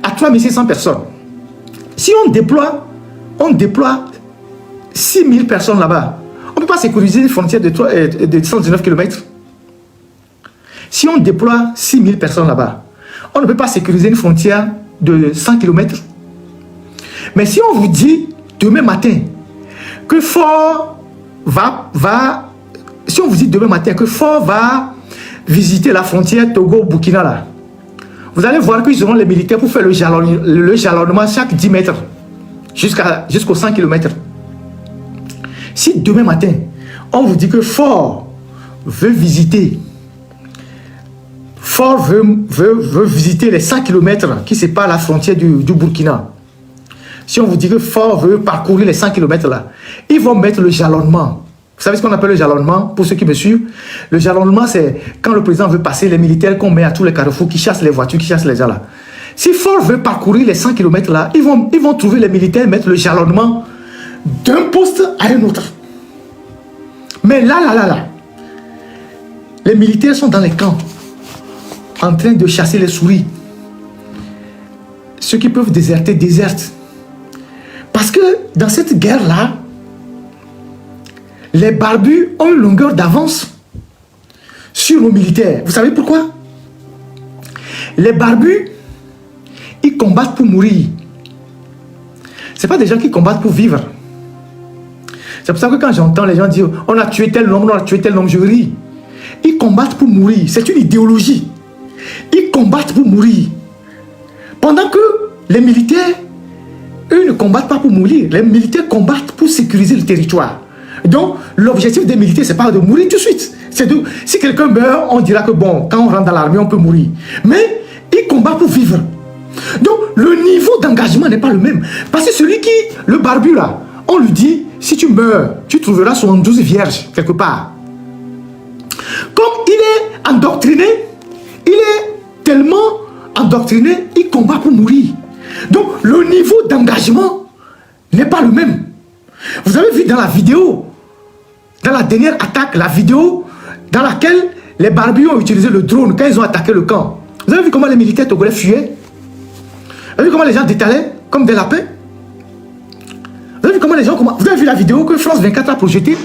à 3600 personnes. Si on déploie 6000 personnes là-bas, on ne peut pas sécuriser une frontière de 119 km. Si on déploie 6000 personnes là-bas, on ne peut pas sécuriser une frontière de 100 km. Mais si on vous dit demain matin que Faure si on vous dit demain matin que Faure va visiter la frontière Togo-Burkina là, vous allez voir qu'ils auront les militaires pour faire le jalonnement chaque 10 mètres jusqu'aux 100 km. Si demain matin on vous dit que Faure veut visiter visiter les 100 km qui séparent la frontière du Burkina. Si on vous dit que Faure veut parcourir les 100 km là, ils vont mettre le jalonnement. Vous savez ce qu'on appelle le jalonnement, pour ceux qui me suivent? Le jalonnement, c'est quand le président veut passer, les militaires qu'on met à tous les carrefours, qui chassent les voitures, qui chassent les gens là. Si Faure veut parcourir les 100 km là, ils vont trouver les militaires mettre le jalonnement d'un poste à un autre. Mais là, les militaires sont dans les camps, en train de chasser les souris. Ceux qui peuvent déserter, désertent. Parce que dans cette guerre-là, les barbus ont une longueur d'avance sur nos militaires. Vous savez pourquoi? Les barbus, ils combattent pour mourir. Ce pas des gens qui combattent pour vivre. C'est pour ça que quand j'entends les gens dire on a tué tel homme, on a tué tel homme, je ris. Ils combattent pour mourir. C'est une idéologie. Ils combattent pour mourir. Pendant que les militaires, eux ne combattent pas pour mourir. Les militaires combattent pour sécuriser le territoire. Donc, l'objectif des militaires, c'est pas de mourir tout de suite. C'est de, si quelqu'un meurt, on dira que bon, quand on rentre dans l'armée, on peut mourir. Mais ils combattent pour vivre. Donc, le niveau d'engagement n'est pas le même. Parce que celui qui, le barbu là, on lui dit, si tu meurs, tu trouveras 72 vierges quelque part. Comme il est endoctriné, il est tellement endoctriné, il combat pour mourir. Donc, le niveau d'engagement n'est pas le même. Vous avez vu dans la vidéo, dans la dernière attaque, la vidéo dans laquelle les barbus ont utilisé le drone quand ils ont attaqué le camp. Vous avez vu comment les militaires togolais fuyaient? Vous avez vu comment les gens détalaient comme des lapins? Vous avez vu comment les gens... Vous avez vu la vidéo que France 24 a projetée?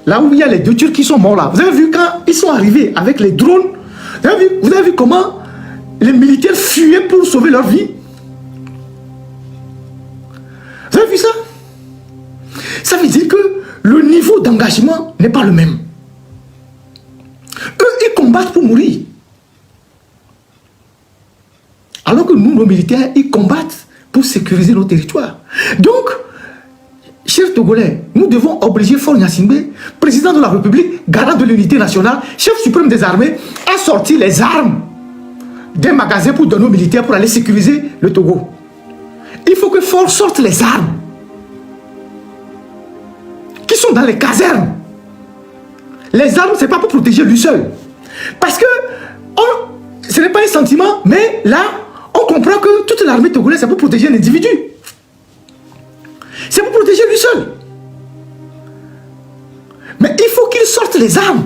Là où il y a les 2 Turcs qui sont morts là. Vous avez vu quand ils sont arrivés avec les drones? Vous avez vu comment les militaires fuyaient pour sauver leur vie? Vous avez vu ça? Ça veut dire que le niveau d'engagement n'est pas le même. Eux, ils combattent pour mourir. Alors que nous, nos militaires, ils combattent pour sécuriser nos territoires. Donc, chers Togolais, nous devons obliger Faure Gnassingbé, président de la République, garant de l'unité nationale, chef suprême des armées, à sortir les armes des magasins pour donner aux militaires pour aller sécuriser le Togo. Il faut que Faure sorte les armes qui sont dans les casernes. Les armes, ce n'est pas pour protéger lui seul. Parce que ce n'est pas un sentiment, mais là, on comprend que toute l'armée togolaise, c'est pour protéger un individu. C'est pour protéger lui seul. Mais il faut qu'il sorte les armes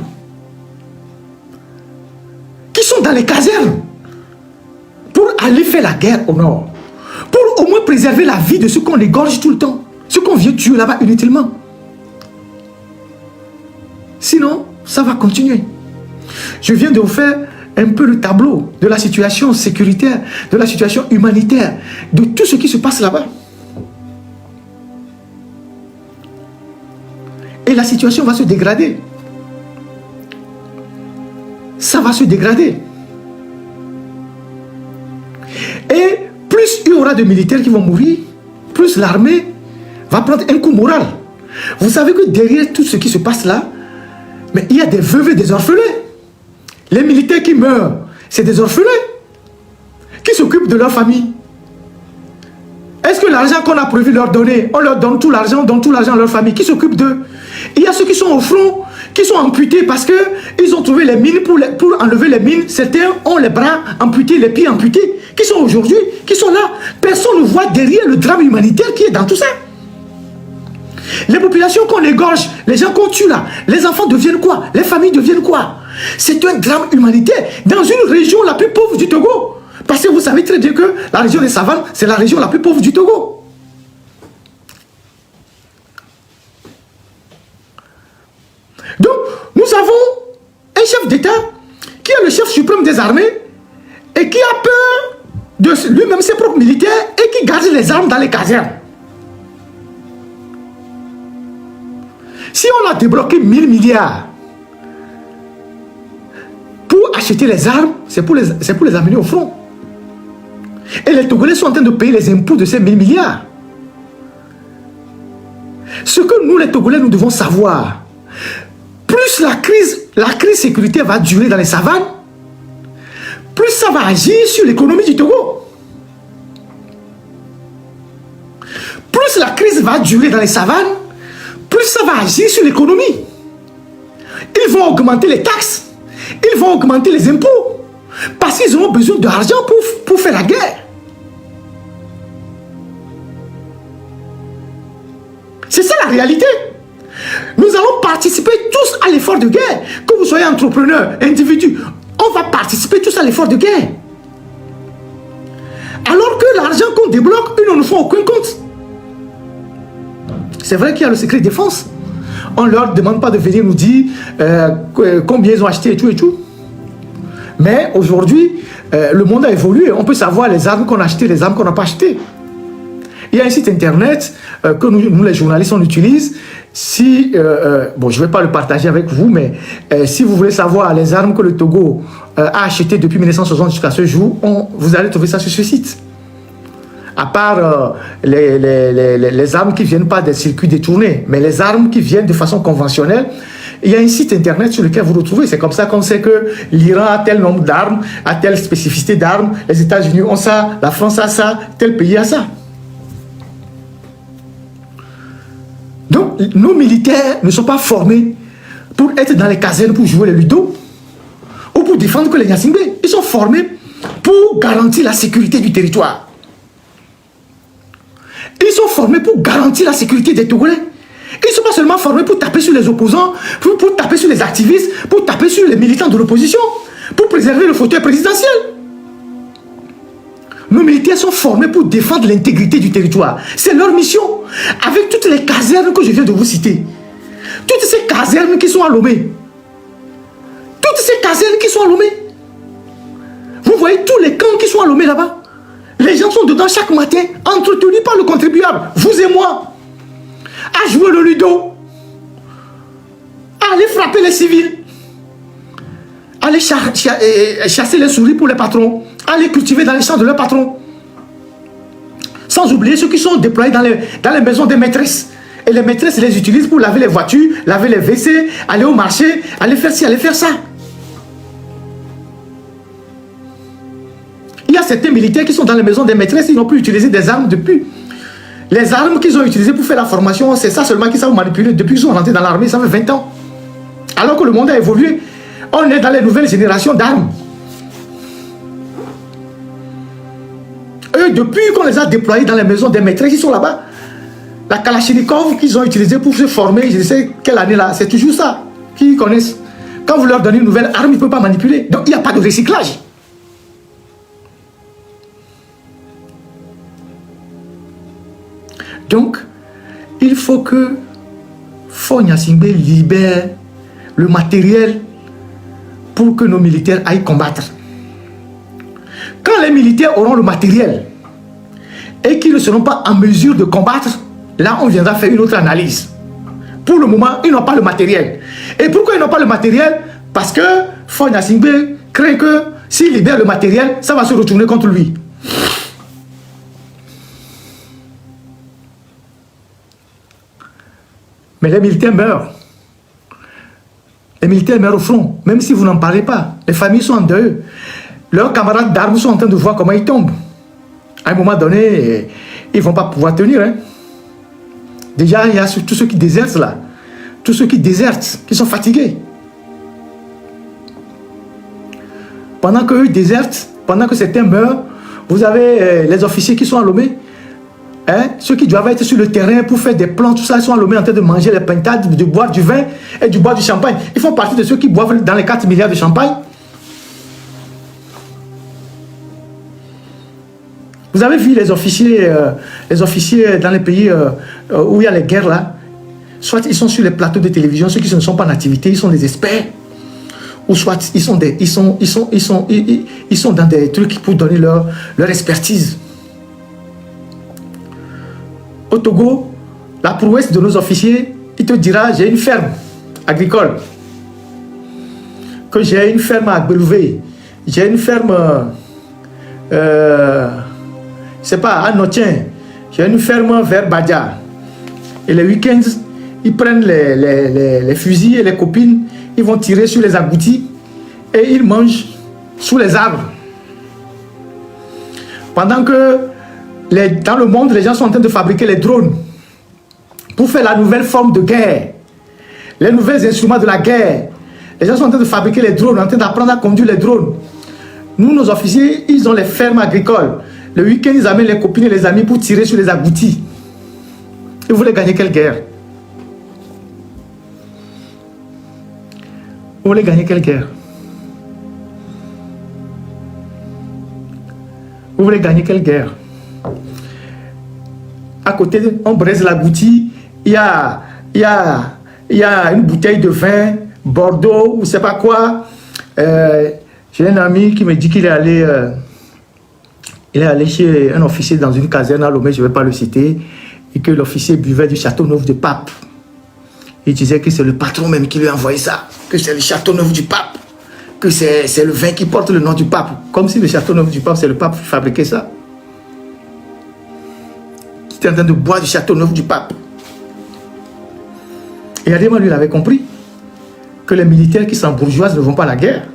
qui sont dans les casernes pour aller faire la guerre au nord. Pour au moins préserver la vie de ceux qu'on égorge tout le temps. Ceux qu'on vient tuer là-bas inutilement. Sinon, ça va continuer. Je viens de vous faire un peu le tableau de la situation sécuritaire, de la situation humanitaire, de tout ce qui se passe là-bas. Et la situation va se dégrader. Ça va se dégrader. Et plus il y aura de militaires qui vont mourir, plus l'armée va prendre un coup moral. Vous savez que derrière tout ce qui se passe là, mais il y a des veuves et des orphelins. Les militaires qui meurent, c'est des orphelins qui s'occupent de leur famille. Est-ce que l'argent qu'on a prévu leur donner, on leur donne tout l'argent, on donne tout l'argent à leur famille, qui s'occupent d'eux? Il y a ceux qui sont au front, qui sont amputés parce qu'ils ont trouvé les mines pour enlever les mines. Certains ont les bras amputés, les pieds amputés, qui sont aujourd'hui, qui sont là. Personne ne voit derrière le drame humanitaire qui est dans tout ça. Les populations qu'on égorge, les gens qu'on tue là, les enfants deviennent quoi? Les familles deviennent quoi? C'est un drame humanitaire dans une région la plus pauvre du Togo. Parce que vous savez très bien que la région des savanes, c'est la région la plus pauvre du Togo. Donc, nous avons un chef d'État qui est le chef suprême des armées et qui a peur de lui-même ses propres militaires et qui garde les armes dans les casernes. Si on a débloqué 1000 milliards pour acheter les armes, c'est pour les amener au front. Et les Togolais sont en train de payer les impôts de ces 1000 milliards. Ce que nous, les Togolais, nous devons savoir, plus la crise sécuritaire va durer dans les savanes, plus ça va agir sur l'économie du Togo. Plus la crise va durer dans les savanes, plus ça va agir sur l'économie. Ils vont augmenter les taxes, ils vont augmenter les impôts, parce qu'ils auront besoin d'argent pour faire la guerre. C'est ça la réalité. Nous allons participer tous à l'effort de guerre. Que vous soyez entrepreneur, individu, on va participer tous à l'effort de guerre. Alors que l'argent qu'on débloque, ils ne nous font aucun compte. C'est vrai qu'il y a le secret défense. On ne leur demande pas de venir nous dire combien ils ont acheté et tout et tout. Mais aujourd'hui, le monde a évolué. On peut savoir les armes qu'on a achetées, les armes qu'on n'a pas achetées. Il y a un site internet que nous, les journalistes, on utilise. Si, bon, je ne vais pas le partager avec vous, mais si vous voulez savoir les armes que le Togo a achetées depuis 1960 jusqu'à ce jour, vous allez trouver ça sur ce site. À part les armes qui ne viennent pas des circuits détournés, mais les armes qui viennent de façon conventionnelle, il y a un site internet sur lequel vous retrouvez. C'est comme ça qu'on sait que l'Iran a tel nombre d'armes, a telle spécificité d'armes, les États-Unis ont ça, la France a ça, tel pays a ça. Donc, nos militaires ne sont pas formés pour être dans les casernes pour jouer les ludo ou pour défendre que les Nyasingbe. Ils sont formés pour garantir la sécurité du territoire. Ils sont formés pour garantir la sécurité des Togolais. Ils ne sont pas seulement formés pour taper sur les opposants, pour taper sur les activistes, pour taper sur les militants de l'opposition, pour préserver le fauteuil présidentiel. Nos militaires sont formés pour défendre l'intégrité du territoire. C'est leur mission. Avec toutes les casernes que je viens de vous citer. Toutes ces casernes qui sont à Lomé. Toutes ces casernes qui sont à Lomé. Vous voyez tous les camps qui sont à Lomé là-bas. Les gens sont dedans chaque matin, entretenus par le contribuable, vous et moi, à jouer le ludo, à aller frapper les civils, à aller chasser les souris pour les patrons, à aller cultiver dans les champs de leurs patrons. Sans oublier ceux qui sont déployés dans les maisons des maîtresses. Et les maîtresses les utilisent pour laver les voitures, laver les WC, aller au marché, aller faire ci, aller faire ça. Il y a certains militaires qui sont dans les maisons des maîtresses, ils n'ont plus utilisé des armes depuis. Les armes qu'ils ont utilisées pour faire la formation, c'est ça seulement qu'ils savent manipuler depuis qu'ils sont rentrés dans l'armée, ça fait 20 ans. Alors que le monde a évolué, on est dans les nouvelles générations d'armes. Eux, depuis qu'on les a déployés dans les maisons des maîtresses, ils sont là-bas. La Kalachnikov qu'ils ont utilisée pour se former, je ne sais quelle année là, c'est toujours ça qu'ils connaissent. Quand vous leur donnez une nouvelle arme, ils ne peuvent pas manipuler. Donc il n'y a pas de recyclage. Donc, il faut que Faure Gnassingbé libère le matériel pour que nos militaires aillent combattre. Quand les militaires auront le matériel et qu'ils ne seront pas en mesure de combattre, là on viendra faire une autre analyse. Pour le moment, ils n'ont pas le matériel. Et pourquoi ils n'ont pas le matériel? Parce que Faure Gnassingbé craint que s'il libère le matériel, ça va se retourner contre lui. Mais les militaires meurent. Les militaires meurent au front, même si vous n'en parlez pas. Les familles sont en deuil. Leurs camarades d'armes sont en train de voir comment ils tombent. À un moment donné, ils ne vont pas pouvoir tenir. Hein. Déjà, il y a tous ceux qui désertent là. Tous ceux qui désertent, qui sont fatigués. Pendant qu'eux désertent, pendant que certains meurent, vous avez les officiers qui sont à Lomé. Hein? Ceux qui doivent être sur le terrain pour faire des plans, tout ça, ils sont à Lomé en train de manger les pintades, de boire du vin et de boire du champagne. Ils font partie de ceux qui boivent dans les 4 milliards de champagne. Vous avez vu les officiers dans les pays où il y a les guerres là, soit ils sont sur les plateaux de télévision, ceux qui ne sont pas en activité, ils sont des experts, ou soit ils sont dans des trucs pour donner leur expertise. Au Togo, la prouesse de nos officiers, il te dira, j'ai une ferme agricole, que j'ai une ferme à Belouvé, j'ai une ferme, c'est pas, à Notien, j'ai une ferme vers Badia. Et les week-ends, ils prennent les fusils et les copines, ils vont tirer sur les agoutis et ils mangent sous les arbres. Pendant que dans le monde, les gens sont en train de fabriquer les drones pour faire la nouvelle forme de guerre, les nouveaux instruments de la guerre. Les gens sont en train de fabriquer les drones, en train d'apprendre à conduire les drones. Nous, nos officiers, ils ont les fermes agricoles. Le week-end, ils amènent les copines et les amis pour tirer sur les agoutis. Et vous voulez gagner quelle guerre? Vous voulez gagner quelle guerre? Vous voulez gagner quelle guerre? À côté, on braise l'agouti, il y a une bouteille de vin, Bordeaux, ou je ne sais pas quoi. J'ai un ami qui me dit qu'il est allé chez un officier dans une caserne à Lomé, je ne vais pas le citer, et que l'officier buvait du Châteauneuf du Pape. Il disait que c'est le patron même qui lui a envoyé ça, que c'est le Châteauneuf du Pape, que c'est le vin qui porte le nom du pape. Comme si le Châteauneuf du Pape, c'est le pape qui fabriquait ça. Il était en train de boire du Châteauneuf du Pape. Et Adéma, lui, il avait compris que les militaires qui s'embourgeoisent ne vont pas à la guerre.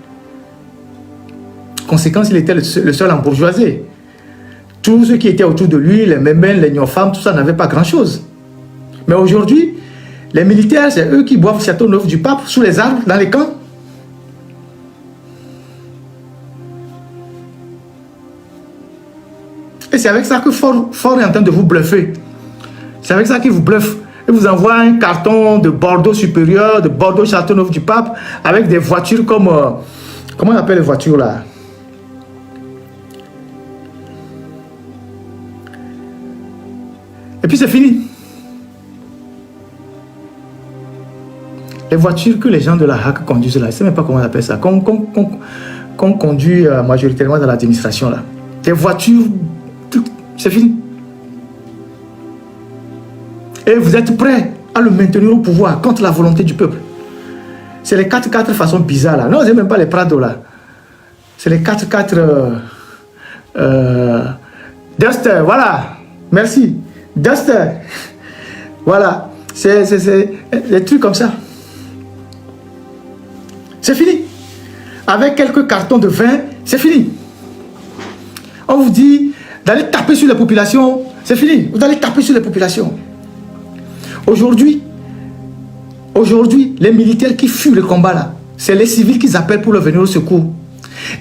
Conséquence, il était le seul embourgeoisé. Tous ceux qui étaient autour de lui, les mémènes, les femmes, tout ça n'avait pas grand-chose. Mais aujourd'hui, les militaires, c'est eux qui boivent le Châteauneuf du Pape sous les arbres, dans les camps. Et c'est avec ça que Ford est en train de vous bluffer. C'est avec ça qu'il vous bluffe. Il vous envoie un carton de Bordeaux supérieur, de Bordeaux Châteauneuf du Pape, avec des voitures comme... comment on appelle les voitures là? Et puis c'est fini. Les voitures que les gens de la HAC conduisent là, je ne sais même pas comment on appelle ça, qu'on conduit majoritairement dans l'administration là. Des voitures, c'est fini. Et vous êtes prêts à le maintenir au pouvoir contre la volonté du peuple. C'est les 4x4 façon bizarre là. Non, c'est même pas les Prado là. C'est les 4x4 Duster, voilà. Merci. Duster. Voilà. C'est des trucs comme ça. C'est fini. Avec quelques cartons de vin, c'est fini. On vous dit d'aller taper sur les populations, c'est fini. Vous allez taper sur les populations. Aujourd'hui, les militaires qui fuient le combat là, c'est les civils qui appellent pour leur venir au secours.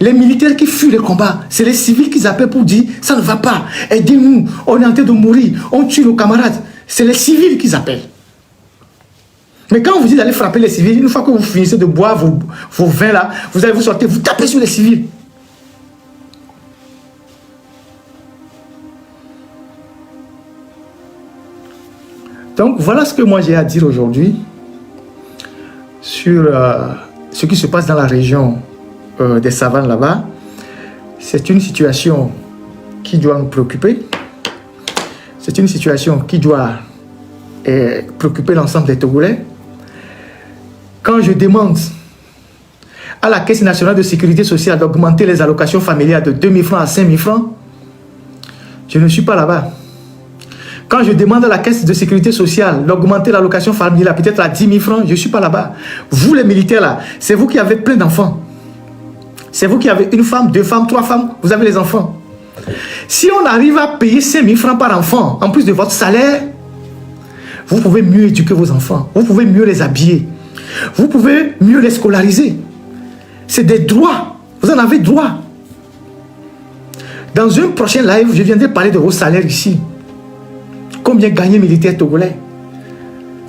Les militaires qui fuient le combat, c'est les civils qui appellent pour dire ça ne va pas, aidez-nous, on est en train de mourir, on tue nos camarades. C'est les civils qui appellent. Mais quand on vous dit d'aller frapper les civils, une fois que vous finissez de boire vos vins là, vous allez vous sortir, vous tapez sur les civils. Donc voilà ce que moi j'ai à dire aujourd'hui sur ce qui se passe dans la région des savanes là-bas. C'est une situation qui doit nous préoccuper. C'est une situation qui doit préoccuper l'ensemble des Togolais. Quand je demande à la Caisse nationale de sécurité sociale d'augmenter les allocations familiales de 2 000 francs à 5 000 francs, je ne suis pas là-bas. Quand je demande à la Caisse de sécurité sociale d'augmenter l'allocation familiale peut-être à 10 000 francs, je ne suis pas là-bas. Vous les militaires là, c'est vous qui avez plein d'enfants. C'est vous qui avez une femme, 2 femmes, 3 femmes, vous avez les enfants. Si on arrive à payer 5 000 francs par enfant, en plus de votre salaire, vous pouvez mieux éduquer vos enfants, vous pouvez mieux les habiller, vous pouvez mieux les scolariser. C'est des droits, vous en avez droit. Dans un prochain live, je viendrai parler de vos salaires ici. Combien gagnent les militaires togolais?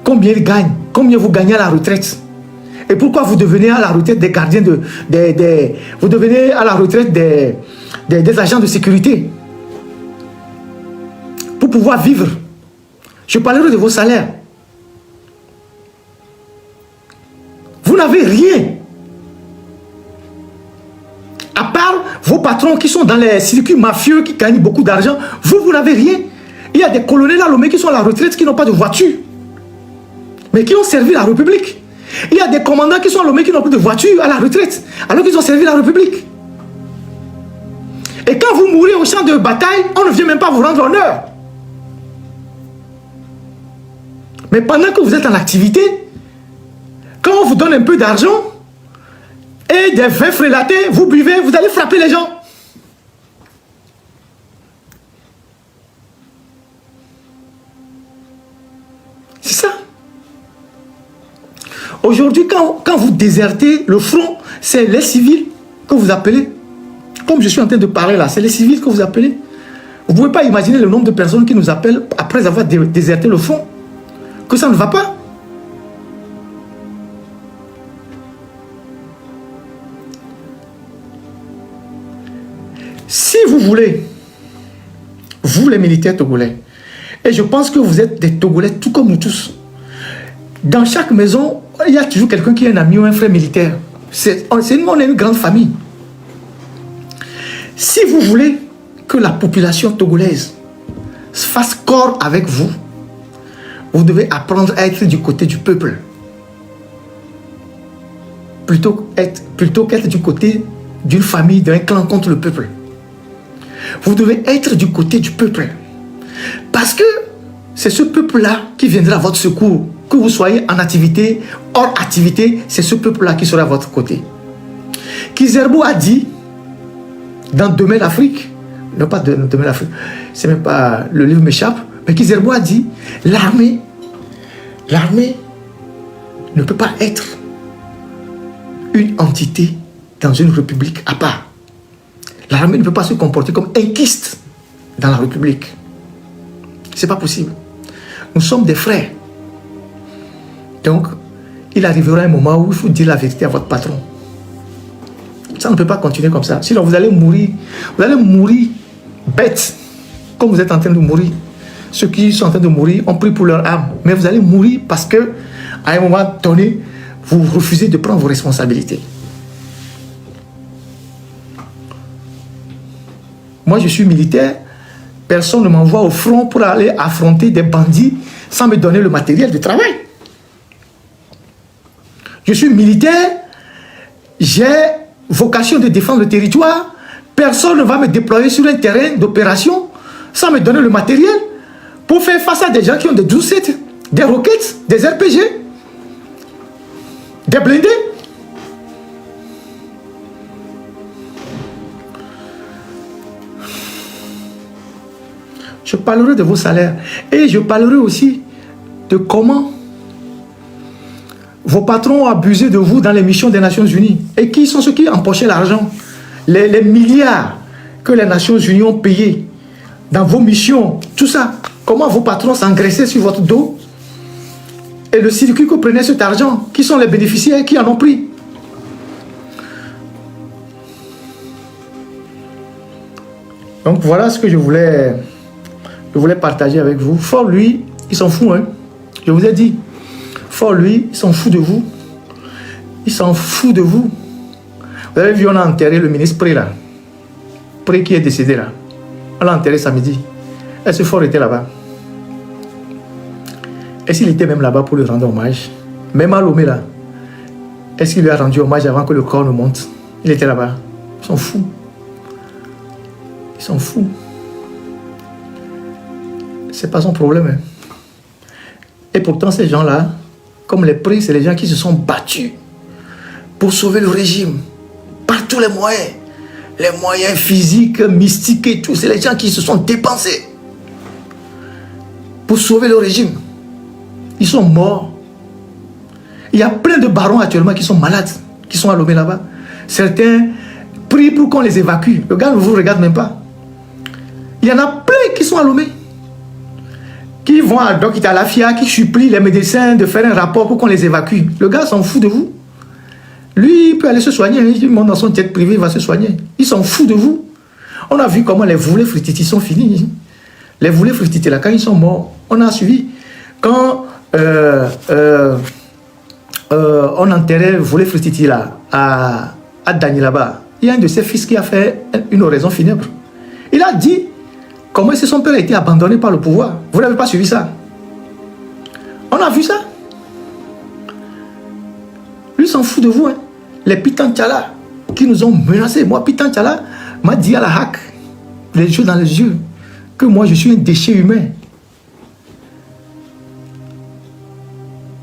Combien ils gagnent? Combien vous gagnez à la retraite? Et pourquoi vous devenez à la retraite des gardiens vous devenez à la retraite des agents de sécurité? Pour pouvoir vivre. Je parlerai de vos salaires. Vous n'avez rien. À part vos patrons qui sont dans les circuits mafieux, qui gagnent beaucoup d'argent, vous n'avez rien. Il y a des colonels à Lomé qui sont à la retraite, qui n'ont pas de voiture, mais qui ont servi la République. Il y a des commandants qui sont à Lomé qui n'ont plus de voiture à la retraite, alors qu'ils ont servi la République. Et quand vous mourrez au champ de bataille, on ne vient même pas vous rendre honneur. Mais pendant que vous êtes en activité, quand on vous donne un peu d'argent et des vins frélatés, vous buvez, vous allez frapper les gens. C'est ça. Aujourd'hui, quand vous désertez le front, c'est les civils que vous appelez. Comme je suis en train de parler là, c'est les civils que vous appelez. Vous ne pouvez pas imaginer le nombre de personnes qui nous appellent après avoir déserté le front. Que ça ne va pas. Si vous voulez, vous les militaires togolais, et je pense que vous êtes des Togolais tout comme nous tous, dans chaque maison, il y a toujours quelqu'un qui est un ami ou un frère militaire. On est une grande famille. Si vous voulez que la population togolaise fasse corps avec vous, vous devez apprendre à être du côté du peuple. Plutôt qu'être du côté d'une famille, d'un clan contre le peuple. Vous devez être du côté du peuple. Parce que c'est ce peuple-là qui viendra à votre secours. Que vous soyez en activité, hors activité, c'est ce peuple-là qui sera à votre côté. Kizerbo a dit, dans Demain l'Afrique, non pas Demain l'Afrique, c'est même pas, le livre m'échappe, mais Kizerbo a dit, l'armée ne peut pas être une entité dans une république à part. L'armée ne peut pas se comporter comme un kyste dans la république. C'est pas possible. Nous sommes des frères. Donc, il arrivera un moment où il faut dire la vérité à votre patron. Ça ne peut pas continuer comme ça. Sinon, vous allez mourir. Vous allez mourir bête, comme vous êtes en train de mourir. Ceux qui sont en train de mourir ont pris pour leur âme. Mais vous allez mourir parce que, à un moment donné, vous refusez de prendre vos responsabilités. Moi, je suis militaire. Personne ne m'envoie au front pour aller affronter des bandits sans me donner le matériel de travail. Je suis militaire. J'ai vocation de défendre le territoire. Personne ne va me déployer sur un terrain d'opération sans me donner le matériel pour faire face à des gens qui ont des 12-7, des roquettes, des RPG, des blindés. Je parlerai de vos salaires et je parlerai aussi de comment vos patrons ont abusé de vous dans les missions des Nations Unies. Et qui sont ceux qui empochaient l'argent? Les milliards que les Nations Unies ont payés dans vos missions, tout ça. Comment vos patrons s'engraissaient sur votre dos? Et le circuit que prenait cet argent, qui sont les bénéficiaires qui en ont pris? Donc voilà ce que je voulais partager avec vous. Fort lui, il s'en fout. Hein? Je vous ai dit. Fort lui, il s'en fout de vous. Il s'en fout de vous. Vous avez vu, on a enterré le ministre Pré là. Pré qui est décédé là. On l'a enterré samedi. Est-ce que Fort était là-bas? Est-ce qu'il était même là-bas pour lui rendre hommage? Même à Lomé là. Est-ce qu'il lui a rendu hommage avant que le corps ne monte? Il était là-bas. Il s'en fout. Il s'en fout. C'est pas son problème. Hein. Et pourtant, ces gens-là, comme les prix, c'est les gens qui se sont battus pour sauver le régime par tous les moyens physiques, mystiques et tout. C'est les gens qui se sont dépensés pour sauver le régime. Ils sont morts. Il y a plein de barons actuellement qui sont malades, qui sont à Lomé là-bas. Certains prient pour qu'on les évacue. Le gars ne vous regarde même pas. Il y en a plein qui sont à Lomé. Qui vont à la FIA, qui supplient les médecins de faire un rapport pour qu'on les évacue. Le gars s'en fout de vous. Lui, il peut aller se soigner. Il monte dans son jet privé, il va se soigner. Il s'en fout de vous. On a vu comment les Voulé Frititi sont finis. Les Voulé Frititi, là, quand ils sont morts, on a suivi. Quand on enterrait Voulé Frititi là, à Dani là-bas, il y a un de ses fils qui a fait une oraison funèbre. Il a dit comment est-ce que son père a été abandonné par le pouvoir. Vous n'avez pas suivi ça? On a vu ça. Lui s'en fout de vous. Hein. Les Pitan Tchala qui nous ont menacés. Moi, Pitan Tchala m'a dit à la hack, les yeux dans les yeux, que moi je suis un déchet humain.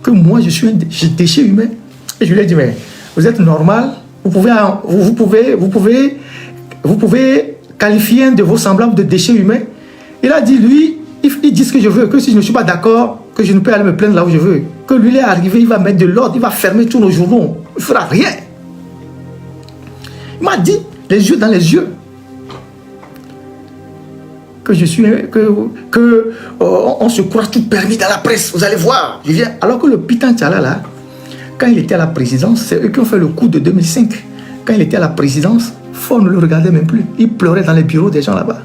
Que moi je suis un déchet humain. Et je lui ai dit, mais vous êtes normal, vous pouvez qualifier un de vos semblables de déchet humain. Il a dit, lui, il dit ce que je veux, que si je ne suis pas d'accord, que je ne peux aller me plaindre là où je veux. Que lui, il est arrivé, il va mettre de l'ordre, il va fermer tous nos journaux. Il ne fera rien. Il m'a dit, les yeux dans les yeux, que je suis, on se croit tout permis dans la presse. Vous allez voir, je viens. Alors que le Pitan Tchala là, quand il était à la présidence, c'est eux qui ont fait le coup de 2005. Quand il était à la présidence, Fort ne le regardait même plus. Il pleurait dans les bureaux des gens là-bas.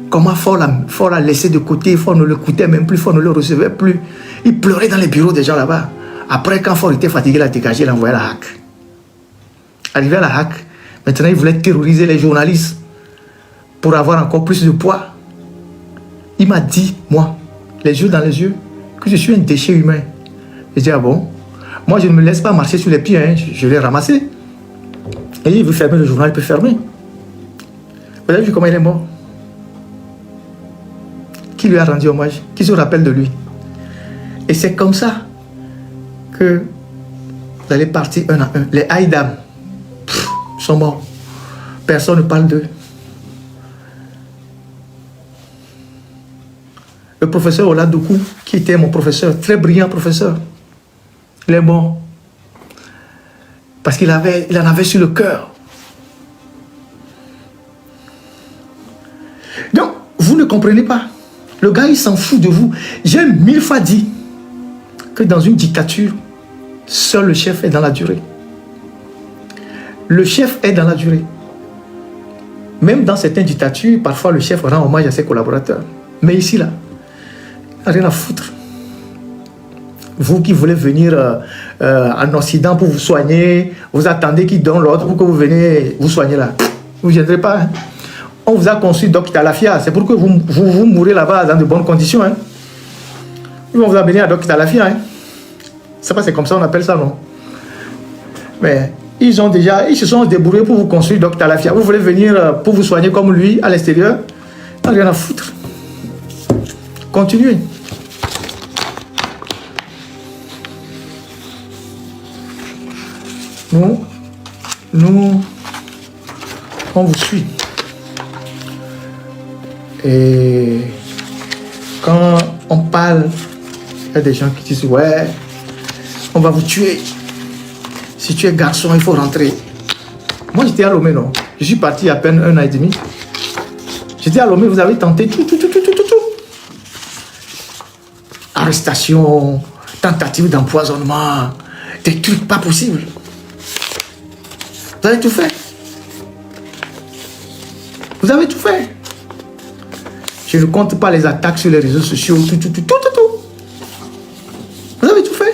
Comment Fort l'a laissé de côté, Fort ne l'écoutait même plus, Fort ne le recevait plus. Il pleurait dans les bureaux des gens là-bas. Après, quand Fort était fatigué, il a dégagé, il a envoyé la hack. Arrivé à la hack, Maintenant, il voulait terroriser les journalistes pour avoir encore plus de poids. Il m'a dit, moi, les yeux dans les yeux, que je suis un déchet humain. J'ai dit, ah bon? Moi, je ne me laisse pas marcher sur les pieds, hein. Je l'ai ramassé. Et il veut fermer le journal, il peut fermer. Vous avez vu comment il est mort? Qui lui a rendu hommage? Qui se rappelle de lui? Et c'est comme ça que vous allez partir un à un. Les Haïdam sont morts. Personne ne parle d'eux. Le professeur Oladoukou, qui était mon professeur, très brillant professeur, il est mort. Parce qu'il en avait sur le cœur. Donc, vous ne comprenez pas. Le gars, il s'en fout de vous. J'ai 1000 fois dit que dans une dictature, seul le chef est dans la durée. Le chef est dans la durée. Même dans certaines dictatures, parfois le chef rend hommage à ses collaborateurs. Mais ici, là, il n'y a rien à foutre. Vous qui voulez venir en Occident pour vous soigner, vous attendez qu'il donne l'ordre pour que vous veniez vous soigner là. Vous ne viendrez pas. Hein. On vous a construit Doc Talafia. C'est pour que vous mourrez là-bas dans de bonnes conditions. Hein. Ils vont vous amener à Doc Talafia. Hein. C'est comme ça on appelle ça, non? Mais ils se sont débrouillés pour vous construire Doc Talafia. Vous voulez venir pour vous soigner comme lui à l'extérieur? Il n'y a rien à foutre. Continuez. Nous, on vous suit. Et quand on parle, il y a des gens qui disent, ouais, on va vous tuer. Si tu es garçon, il faut rentrer. Moi, j'étais à Lomé, non? Je suis parti à peine 1 an et demi. J'étais à Lomé, vous avez tenté tout. Arrestation, tentative d'empoisonnement, des trucs pas possibles. Vous avez tout fait. Vous avez tout fait. Je ne compte pas les attaques sur les réseaux sociaux, tout. Vous avez tout fait.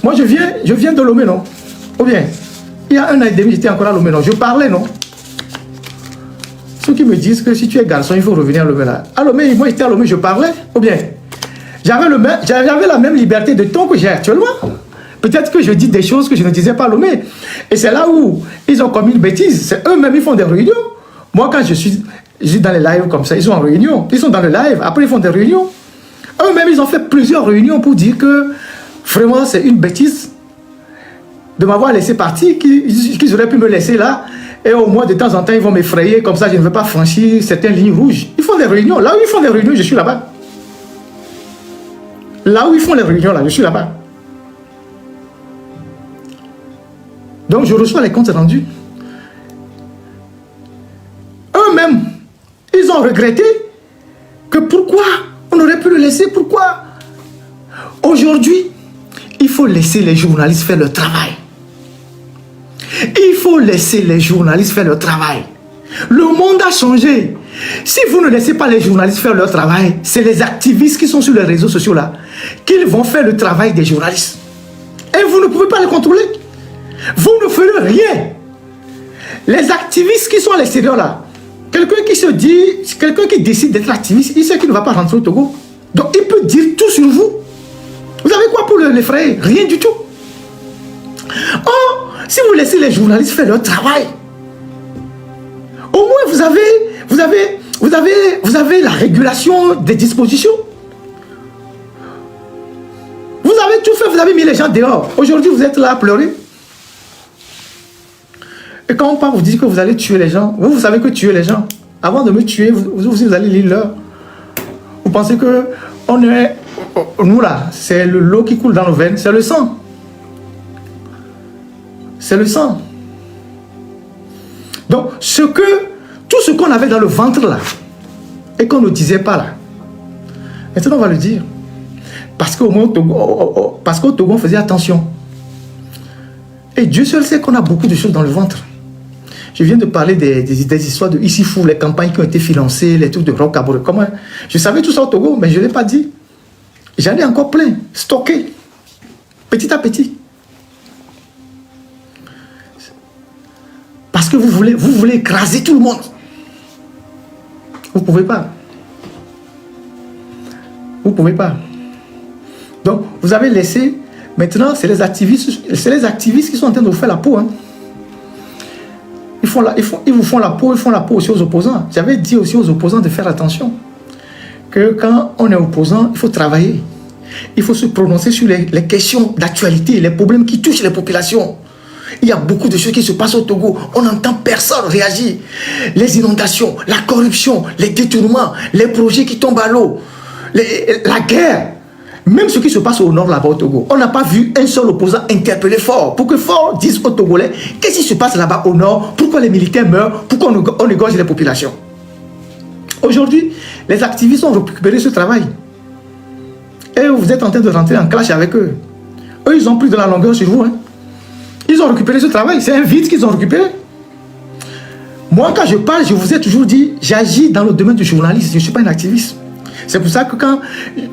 Moi, je viens de Lomé, non? Ou bien, il y a 1 an et demi, j'étais encore à Lomé, non? Je parlais, non? Ceux qui me disent que si tu es garçon, il faut revenir à Lomé là. À Lomé, moi, j'étais à Lomé, je parlais. Ou bien, j'avais la même liberté de ton que j'ai actuellement. Peut-être que je dis des choses que je ne disais pas à Lomé. Et c'est là où ils ont commis une bêtise. C'est eux-mêmes, ils font des réunions. Moi, quand je suis dans les lives comme ça, ils sont en réunion. Ils sont dans le live, après ils font des réunions. Eux-mêmes, ils ont fait plusieurs réunions pour dire que vraiment, c'est une bêtise de m'avoir laissé partir, qu'ils auraient pu me laisser là. Et au moins, de temps en temps, ils vont m'effrayer. Comme ça, je ne veux pas franchir certaines lignes rouges. Ils font des réunions. Là où ils font des réunions, je suis là-bas. Là où ils font les réunions, là, je suis là-bas. Donc, je reçois les comptes rendus. Eux-mêmes, ils ont regretté que pourquoi on aurait pu le laisser. Pourquoi? Aujourd'hui, il faut laisser les journalistes faire leur travail. Il faut laisser les journalistes faire leur travail. Le monde a changé. Si vous ne laissez pas les journalistes faire leur travail, c'est les activistes qui sont sur les réseaux sociaux là, qu'ils vont faire le travail des journalistes. Et vous ne pouvez pas les contrôler. Vous ne ferez rien. Les activistes qui sont à l'extérieur là, quelqu'un qui décide d'être activiste, il sait qu'il ne va pas rentrer au Togo. Donc il peut dire tout sur vous. Vous avez quoi pour l'effrayer? Rien du tout. Oh, si vous laissez les journalistes faire leur travail, au moins vous avez la régulation des dispositions. Vous avez tout fait, vous avez mis les gens dehors. Aujourd'hui, vous êtes là à pleurer. Et quand on parle, vous dites que vous allez tuer les gens. Vous savez que tuer les gens, avant de me tuer, vous allez lire l'heure. Vous pensez que nous là, c'est l'eau qui coule dans nos veines, c'est le sang. C'est le sang. Donc, tout ce qu'on avait dans le ventre là, et qu'on ne disait pas là, maintenant on va le dire. Parce qu'au Togo, on faisait attention. Et Dieu seul sait qu'on a beaucoup de choses dans le ventre. Je viens de parler des histoires de Issifou, les campagnes qui ont été financées, les trucs de Roch Kaboré. Comment? Je savais tout ça au Togo, mais je ne l'ai pas dit. J'en ai encore plein, stocké, petit à petit. Parce que vous voulez écraser tout le monde. Vous ne pouvez pas. Vous ne pouvez pas. Donc, vous avez laissé... Maintenant, c'est les activistes qui sont en train de vous faire la peau. Hein. Ils vous font la peau, ils font la peau aussi aux opposants. J'avais dit aussi aux opposants de faire attention. Que quand on est opposant, il faut travailler. Il faut se prononcer sur les questions d'actualité, les problèmes qui touchent les populations. Il y a beaucoup de choses qui se passent au Togo. On n'entend personne réagir. Les inondations, la corruption, les détournements, les projets qui tombent à l'eau, la guerre. Même ce qui se passe au nord là-bas au Togo. On n'a pas vu un seul opposant interpeller Faure. Pour que Faure dise aux Togolais, qu'est-ce qui se passe là-bas au nord? Pourquoi les militaires meurent? Pourquoi on égorge les populations? Aujourd'hui, les activistes ont récupéré ce travail. Et vous êtes en train de rentrer en clash avec eux. Eux, ils ont pris de la longueur sur vous. Hein. Ils ont récupéré ce travail. C'est un vide qu'ils ont récupéré. Moi, quand je parle, je vous ai toujours dit, j'agis dans le domaine du journalisme. Je ne suis pas un activiste. C'est pour ça que quand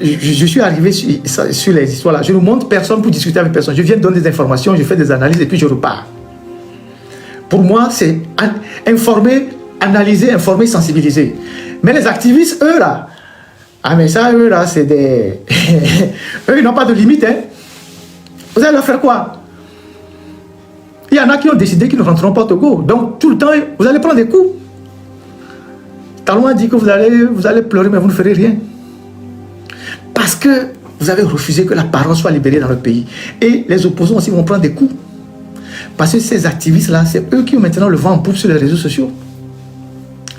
je suis arrivé sur les histoires là, je ne montre personne pour discuter avec personne. Je viens donner des informations, je fais des analyses et puis je repars. Pour moi, c'est informer, analyser, informer, sensibiliser. Mais les activistes, eux là, ah mais ça, eux là, c'est des... eux, ils n'ont pas de limite. Hein. Vous allez leur faire quoi? Il y en a qui ont décidé qu'ils ne rentreront pas au Togo. Donc, tout le temps, vous allez prendre des coups. Talon a dit que vous allez pleurer, mais vous ne ferez rien. Parce que vous avez refusé que la parole soit libérée dans le pays. Et les opposants aussi vont prendre des coups. Parce que ces activistes-là, c'est eux qui ont maintenant le vent en poupe sur les réseaux sociaux.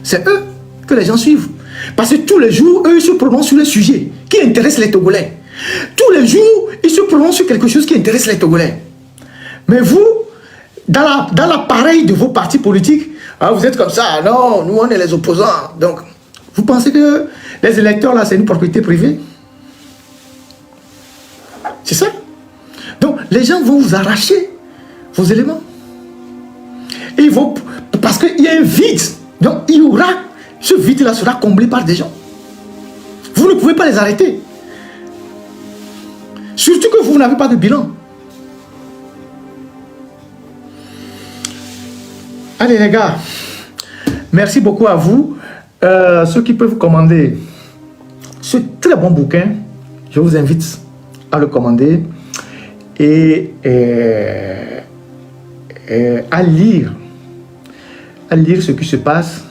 C'est eux que les gens suivent. Parce que tous les jours, eux, ils se prononcent sur les sujets qui intéressent les Togolais. Tous les jours, ils se prononcent sur quelque chose qui intéresse les Togolais. Mais vous, dans l'appareil de vos partis politiques, ah, vous êtes comme ça, non, nous on est les opposants. Donc, vous pensez que les électeurs là, c'est une propriété privée? C'est ça? Donc, les gens vont vous arracher vos éléments. Et ils vont, parce qu'il y a un vide. Donc, il y aura, ce vide là sera comblé par des gens. Vous ne pouvez pas les arrêter. Surtout que vous n'avez pas de bilan. Allez les gars, merci beaucoup à vous. Ceux qui peuvent commander ce très bon bouquin, je vous invite à le commander et à lire ce qui se passe.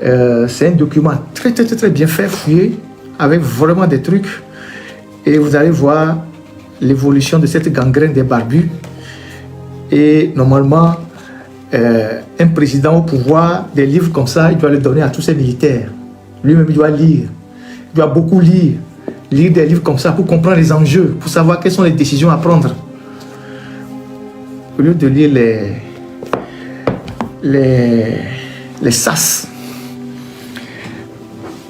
C'est un document très bien fait, fouillé, avec vraiment des trucs. Et vous allez voir l'évolution de cette gangrène des barbus. Et normalement, un président au pouvoir, des livres comme ça, il doit les donner à tous ses militaires. Lui-même, il doit lire. Il doit beaucoup lire. Lire des livres comme ça pour comprendre les enjeux, pour savoir quelles sont les décisions à prendre. Au lieu de lire les SAS.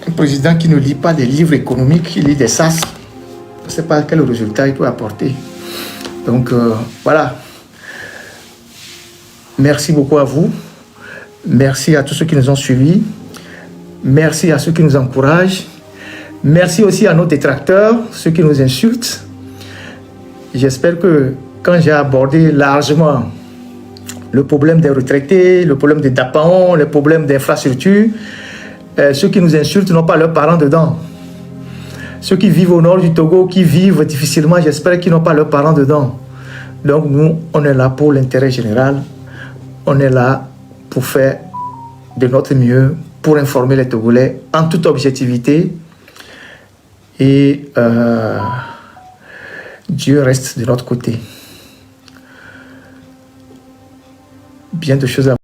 Un président qui ne lit pas des livres économiques, qui lit des SAS, je ne sais pas quel résultat il peut apporter. Donc, voilà. Merci beaucoup à vous. Merci à tous ceux qui nous ont suivis. Merci à ceux qui nous encouragent. Merci aussi à nos détracteurs, ceux qui nous insultent. J'espère que quand j'ai abordé largement le problème des retraités, le problème des DAPAON, le problème d'infrastructures, ceux qui nous insultent n'ont pas leurs parents dedans. Ceux qui vivent au nord du Togo, qui vivent difficilement, j'espère qu'ils n'ont pas leurs parents dedans. Donc nous, on est là pour l'intérêt général. On est là pour faire de notre mieux, pour informer les Togolais en toute objectivité. Et Dieu reste de notre côté. Bien de choses à